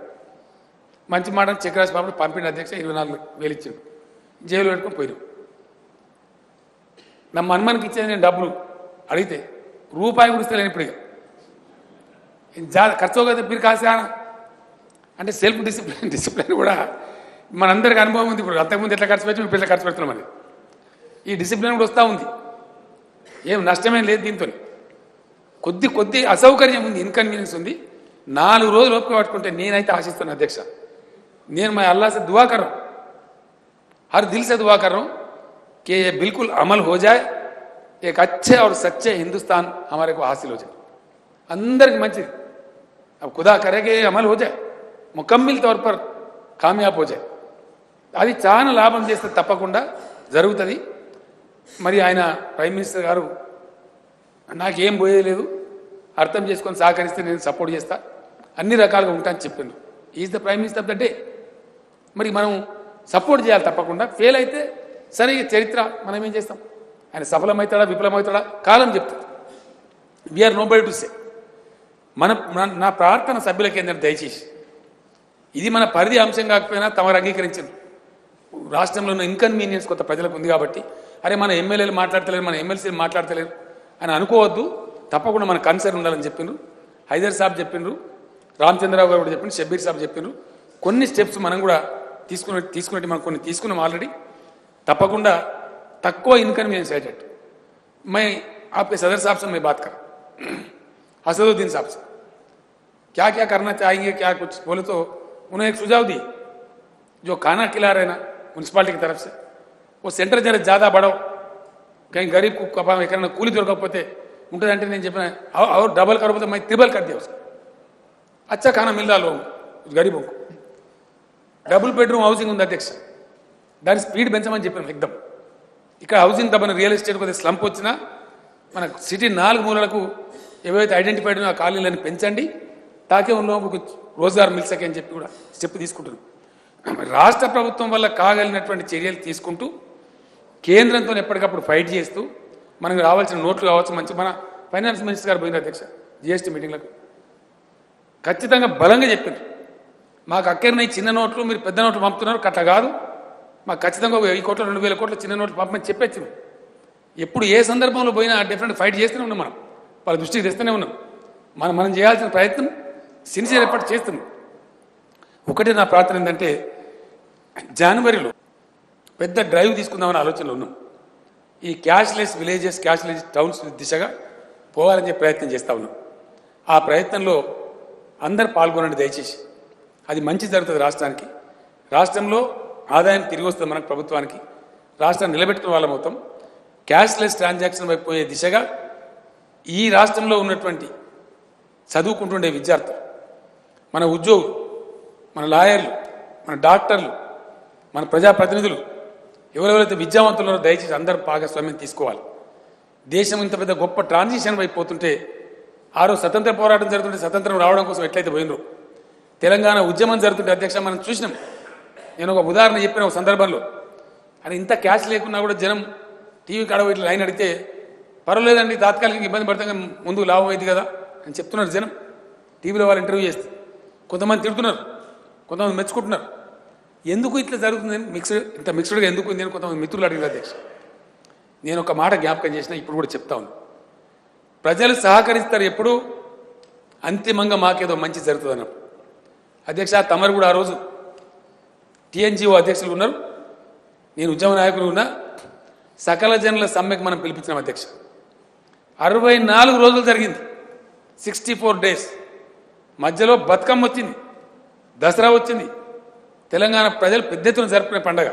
మంచి మాట చెక్ రాసి పాపడు పంపిణీ అధ్యక్ష 24,000 ఇచ్చిండు, జైలు పెట్టుకొని పోయినాం. నా మన్మనికి ఇచ్చేది నేను డబ్బులు అడిగితే రూపాయి కూడా ఇస్తలేను ఇప్పుడు. ఖర్చు కదా మీరు కాసా అంటే సెల్ఫ్ డిసిప్లిన్ కూడా మనందరికీ అనుభవం ఉంది. ఇప్పుడు అంతకుముందు ఎట్లా ఖర్చు పెట్టి ఇప్పుడు ఎట్లా ఖర్చు పెడుతున్నామని ఈ డిసిప్లిన్ కూడా వస్తూ ఉంది. ఏం నష్టమేం లేదు దీంతో. కొద్ది అసౌకర్యం ఉంది, ఇన్కన్వీనియన్స్ ఉంది. 4 రోజులు ఓపిక పట్టుకుంటే నేనైతే ఆశిస్తున్నాను అధ్యక్ష, నేను मैं अल्लाह से दुआ कर रहा हूँ, हर दिल से दुआ कर रहा हूँ कि ये बिल्कुल अमल हो जाए, एक अच्छे और सच्चे हिंदुस्तान हमारे को हासिल हो जाए. अंदर की मंजिल अब खुदा करे कि ये अमल हो जाए, मुकम्मिल तौर पर कामयाब हो जाए. అది చాలా లాభం చేస్తే తప్పకుండా జరుగుతుంది. మరి ఆయన ప్రైమ్ మినిస్టర్ గారు నాకేం పోయేలేదు, అర్థం చేసుకొని సహకరిస్తే నేను సపోర్ట్ చేస్తా, అన్ని రకాలుగా ఉంటానని చెప్పిండు. Is the prime minister of the day. మరి మనం సపోర్ట్ చేయాలి తప్పకుండా. ఫెయిల్ అయితే సరే చరిత్ర, మనం ఏం చేస్తాం, ఆయన సఫలమవుతాడా విఫలమవుతాడా కాలం చెప్తుంది. We are no bye to say. నా ప్రార్థన సభ్యులకి ఏంటంటే దయచేసి ఇది మన పరిధి అంశం కాకపోయినా తమరు అంగీకరించింది. రాష్ట్రంలో ఉన్న ఇన్కన్వీనియన్స్ కొంత ప్రజలకు ఉంది కాబట్టి అరే మన ఎమ్మెల్యేలు మాట్లాడతలేరు, మన ఎమ్మెల్సీలు మాట్లాడతలేరు అని అనుకోవద్దు. తప్పకుండా మన కన్సర్న్ ఉండాలని చెప్పిండ్రు. హైదర్ సాబ్ చెప్పిండ్రు, రామచంద్రరావు గారు కూడా చెప్పిండ్రు, షబ్బీర్ సాబ్ చెప్పిండ్రు. కొన్ని స్టెప్స్ మనం కూడా తీసుకున్నట్టు మనం కొన్ని తీసుకున్నాం ఆల్రెడీ. తప్పకుండా తక్కువ ఇన్కన్వీనియన్స్ అయ్యేటట్టు. मैं आपके सदर साहब से मैं बात कर असदुद्दीन साहब से क्या क्या करना चाहेंगे, क्या कुछ बोले तो उन्होंने एक सुझाव दी, जो खाना खिला रहे ना म्यूनसिपालिटी की तरफ से वो सेंटर जरा ज़्यादा बढ़ाओ, कहीं गरीब को कपा ఎక్కడైనా కూలి దొరకకపోతే ఉంటుందంటే నేను చెప్పిన और डबल करो तो मैं ट्रिपल कर दिया उसका. अच्छा खाना मिल रहा लोगों गरीबों को. డబుల్ బెడ్రూమ్ హౌసింగ్ ఉంది అధ్యక్ష, దాని స్పీడ్ పెంచమని చెప్పాను ఎక్దమ్. ఇక్కడ హౌసింగ్ డబ్బున రియల్ ఎస్టేట్ కొద్దిగా స్లంప్ వచ్చినా మన సిటీ 4 మూలలకు ఏవైతే ఐడెంటిఫైడ్ ఆ కాలనీలను పెంచండి, తాకే ఉన్న రోజ్గార్ మిల్ సకే అని చెప్పి కూడా స్టెప్ తీసుకుంటున్నాం. రాష్ట్ర ప్రభుత్వం వల్ల కాగలిగినటువంటి చర్యలు తీసుకుంటూ కేంద్రంతో ఎప్పటికప్పుడు ఫైట్ చేస్తూ మనకు రావాల్సిన నోట్లు కావచ్చు, మంచి మన ఫైనాన్స్ మినిస్టర్ గారు పోయిన అధ్యక్ష జిఎస్టీ మీటింగ్లకు ఖచ్చితంగా బలంగా చెప్పిండ్రు, మాకు అక్కర్నై చిన్న నోట్లు మీరు పెద్ద నోట్లు పంపుతున్నారు, కట్ట కాదు, మాకు ఖచ్చితంగా 1,000 కోట్లు 2,000 కోట్ల చిన్న నోట్లు పంపమని చెప్పేచ్చు. ఎప్పుడు ఏ సందర్భంలో పోయినా డిఫరెంట్ ఫైట్ చేస్తూనే ఉన్నాం, మనం వాళ్ళ దృష్టికి తెస్తూనే ఉన్నాం. మనం చేయాల్సిన ప్రయత్నం సిన్సియర్ ఎఫర్ట్ చేస్తున్నాం. ఒకటి నా ప్రార్థన ఏంటంటే జనవరిలో పెద్ద డ్రైవ్ తీసుకుందామని ఆలోచనలో ఉన్నాం. ఈ క్యాష్లెస్ విలేజెస్, క్యాష్లెస్ టౌన్స్ దిశగా పోవాలని చెప్పి ప్రయత్నం చేస్తూ ఉన్నాం. ఆ ప్రయత్నంలో అందరు పాల్గొనండి దయచేసి. అది మంచి జరుగుతుంది రాష్ట్రానికి. రాష్ట్రంలో ఆదాయం తిరిగి వస్తుంది మనకు, ప్రభుత్వానికి. రాష్ట్రాన్ని నిలబెట్టుకున్న వాళ్ళం అవుతాం. క్యాష్లెస్ ట్రాన్సాక్షన్ వైపు పోయే దిశగా ఈ రాష్ట్రంలో ఉన్నటువంటి చదువుకుంటుండే విద్యార్థులు, మన ఉద్యోగులు, మన లాయర్లు, మన డాక్టర్లు, మన ప్రజాప్రతినిధులు, ఎవరెవరైతే విద్యావంతులు దయచేసి అందరూ భాగస్వామ్యం తీసుకోవాలి. దేశం ఇంత పెద్ద గొప్ప ట్రాన్సిషన్ వైపు పోతుంటే, ఆ రోజు స్వతంత్ర పోరాటం జరుగుతుంటే స్వతంత్రం రావడం కోసం ఎట్లయితే పోయినరో, తెలంగాణ ఉద్యమం జరుగుతుంటే అధ్యక్ష మనం చూసినాం. నేను ఒక ఉదాహరణ చెప్పిన ఒక సందర్భంలో, అని ఇంత క్యాష్ లేకున్నా కూడా జనం టీవీ కాడ ఇట్లా లైన్ అడిగితే పర్వాలేదండి తాత్కాలిక ఇబ్బంది పడతాం ముందుకు లాభం అయింది కదా అని చెప్తున్నారు జనం. టీవీలో వాళ్ళు ఇంటర్వ్యూ చేస్తే కొంతమంది తిడుతున్నారు, కొంతమంది మెచ్చుకుంటున్నారు. ఎందుకు ఇట్లా జరుగుతుందని ఇంత మిక్స్డ్గా ఎందుకు ఉంది అని కొంతమంది మిత్రులు అడిగారు అధ్యక్ష. నేను ఒక మాట జ్ఞాపకం చేసిన, ఇప్పుడు కూడా చెప్తా ఉన్నాను. ప్రజలు సహకరిస్తారు ఎప్పుడు అంతిమంగా మాకేదో మంచి జరుగుతుంది అన్నప్పుడు. అధ్యక్ష తమరు కూడా ఆ రోజు టీఎన్జిఓ అధ్యక్షులు ఉన్నారు, నేను ఉద్యమ నాయకులు ఉన్నా. సకల జనుల సమ్మెకు మనం పిలిపించినాం అధ్యక్ష. 64 రోజులు జరిగింది, 64 days. మధ్యలో బతుకమ్మ వచ్చింది, దసరా వచ్చింది. తెలంగాణ ప్రజలు పెద్ద ఎత్తున జరుపుకునే పండగ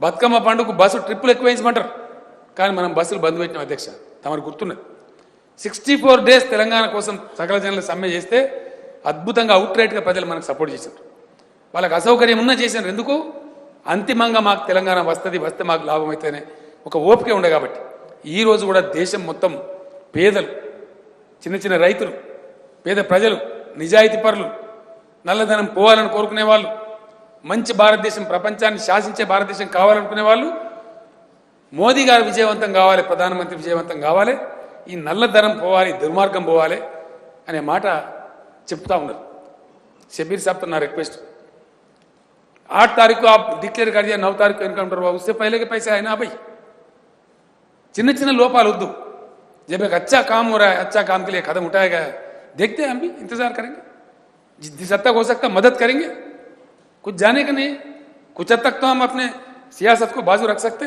బతుకమ్మ పండుగకు బస్సు ట్రిప్పులు ఎక్కువ వేయించమంటారు, కానీ మనం బస్సులు బంద్ పెట్టినాం అధ్యక్ష. తమరు గుర్తున్నది 64 days తెలంగాణ కోసం సకల జనుల సమ్మె చేస్తే అద్భుతంగా అవుట్ రైట్గా ప్రజలు మనకు సపోర్ట్ చేశారు. వాళ్ళకి అసౌకర్యం ఉన్నా చేశారు. ఎందుకు? అంతిమంగా మాకు తెలంగాణ వస్తే మాకు లాభం అయితేనే ఒక ఓపిక ఉండే కాబట్టి. ఈరోజు కూడా దేశం మొత్తం పేదలు, చిన్న చిన్న రైతులు, పేద ప్రజలు, నిజాయితీ పరులు, నల్లధనం పోవాలని కోరుకునే వాళ్ళు, మంచి భారతదేశం, ప్రపంచాన్ని శాసించే భారతదేశం కావాలనుకునే వాళ్ళు మోదీ గారు విజయవంతం కావాలి, ప్రధానమంత్రి విజయవంతం కావాలి, ఈ నల్లధనం పోవాలి, దుర్మార్గం పోవాలి అనే మాట చెప్తా ఉన్నారు. शबीर साहब तो ना रिक्वेस्ट 8 तारीख को आप डिक्लेयर कर दिया, 9 तारीख को इनकाउंटर हुआ, उससे पहले के पैसे आए ना भाई. चिन्ह चिन्ह लोपाल उद्दू. जब एक अच्छा काम हो रहा है, अच्छा काम के लिए कदम उठाया गया है, देखते हैं, हम भी इंतजार करेंगे. जिस हद तक हो सकता मदद करेंगे. कुछ जाने का नहीं, कुछ हद तक तो हम अपने సియాసత్ को बाजू रख सकते.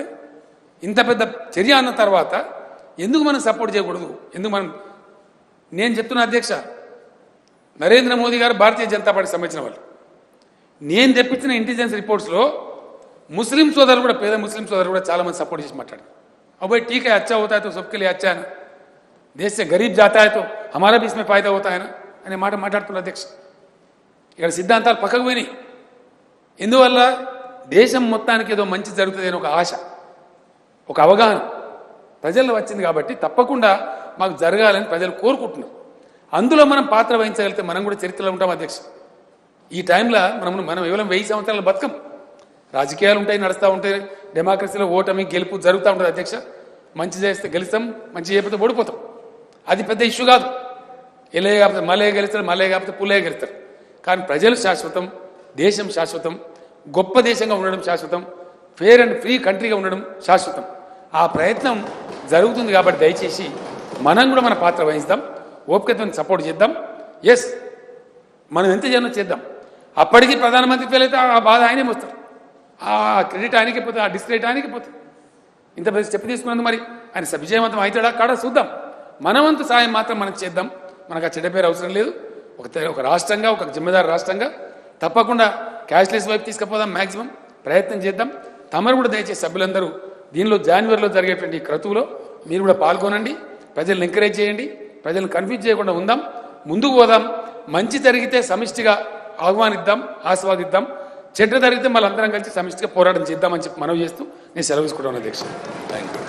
ఇంత పెద్ద చర్య అన్న తర్వాత ఎందుకు మనం సపోర్ట్ చేయకూడదు? ఎందుకు మనం? నేను చెప్తున్నా అధ్యక్ష, నరేంద్ర మోదీ గారు భారతీయ జనతా పార్టీ సంబంధించిన వాళ్ళు. నేను తెప్పించిన ఇంటెలిజెన్స్ రిపోర్ట్స్లో ముస్లిం సోదరులు కూడా, పేద ముస్లిం సోదరులు కూడా చాలా మంది సపోర్ట్ చేసి మాట్లాడారు. अब भाई ठीक है, अच्छा होता है तो सबके लिए अच्छा है ना, देश से गरीब जाता है तो हमारा भी इसमें फायदा होता है ना అనే మాట మాట్లాడుతున్నారు అధ్యక్ష. ఇక్కడ సిద్ధాంతాలు పక్కకు పోయినాయి. ఎందువల్ల దేశం మొత్తానికి ఏదో మంచి జరుగుతుంది అని ఒక ఆశ, ఒక అవగాహన ప్రజల్లో వచ్చింది. కాబట్టి తప్పకుండా మాకు జరగాలని ప్రజలు కోరుకుంటున్నారు. అందులో మనం పాత్ర వహించగలిగితే మనం కూడా చరిత్రలో ఉంటాం అధ్యక్ష. ఈ టైంలో మనం కేవలం 1000 సంవత్సరాల బతుకం. రాజకీయాలు ఉంటాయి, నడుస్తూ ఉంటాయి, డెమోక్రసీలో ఓటమి గెలుపు జరుగుతూ ఉంటుంది అధ్యక్ష. మంచి చేస్తే గెలుస్తాం, మంచి చేయకపోతే ఓడిపోతాం. అది పెద్ద ఇష్యూ కాదు. ఎలే కాకపోతే మలే గెలుస్తారు, మలే కాకపోతే పులే గెలుస్తారు. కానీ ప్రజలు శాశ్వతం, దేశం శాశ్వతం, గొప్ప దేశంగా ఉండడం శాశ్వతం, ఫేర్ అండ్ ఫ్రీ కంట్రీగా ఉండడం శాశ్వతం. ఆ ప్రయత్నం జరుగుతుంది. కాబట్టి దయచేసి మనం కూడా మన పాత్ర వహిస్తాం, ఓపికతో సపోర్ట్ చేద్దాం. ఎస్, మనం ఎంత చేయనో చేద్దాం. అప్పటికి ప్రధానమంత్రి ఫెయిల్ అయితే ఆ బాధ ఆయనే వస్తారు, ఆ క్రెడిట్ ఆయనకి పోతుంది, ఆ డిస్క్రెడిట్ ఆయనకి పోతుంది. ఇంత పెద్ద స్టెప్ తీసుకున్నందుకు మరి ఆయన విజయవంతం అవుతాడా కాడా చూద్దాం. మనవంతు సాయం మాత్రం మనకు చేద్దాం. మనకు ఆ చెడ్డ పేరు అవసరం లేదు. ఒక రాష్ట్రంగా, ఒక జిమ్మేదారు రాష్ట్రంగా తప్పకుండా క్యాష్లెస్ వైపు తీసుకుపోదాం. మ్యాక్సిమం ప్రయత్నం చేద్దాం. తమరు కూడా దయచేసి సభ్యులందరూ దీనిలో జనవరిలో జరిగేటువంటి క్రతువులో మీరు కూడా పాల్గొనండి. ప్రజలను ఎంకరేజ్ చేయండి, ప్రజలను కన్ఫ్యూజ్ చేయకుండా ఉందాం, ముందుకు పోదాం. మంచి జరిగితే సమిష్టిగా ఆహ్వానిద్దాం, ఆస్వాదిద్దాం. చెడ్డ జరిగితే మళ్ళీ అందరం కలిసి సమిష్టిగా పోరాటం చేద్దామని చెప్పి మనవి చేస్తూ నేను సెలవు తీసుకుంటాను అధ్యక్ష. Thank you.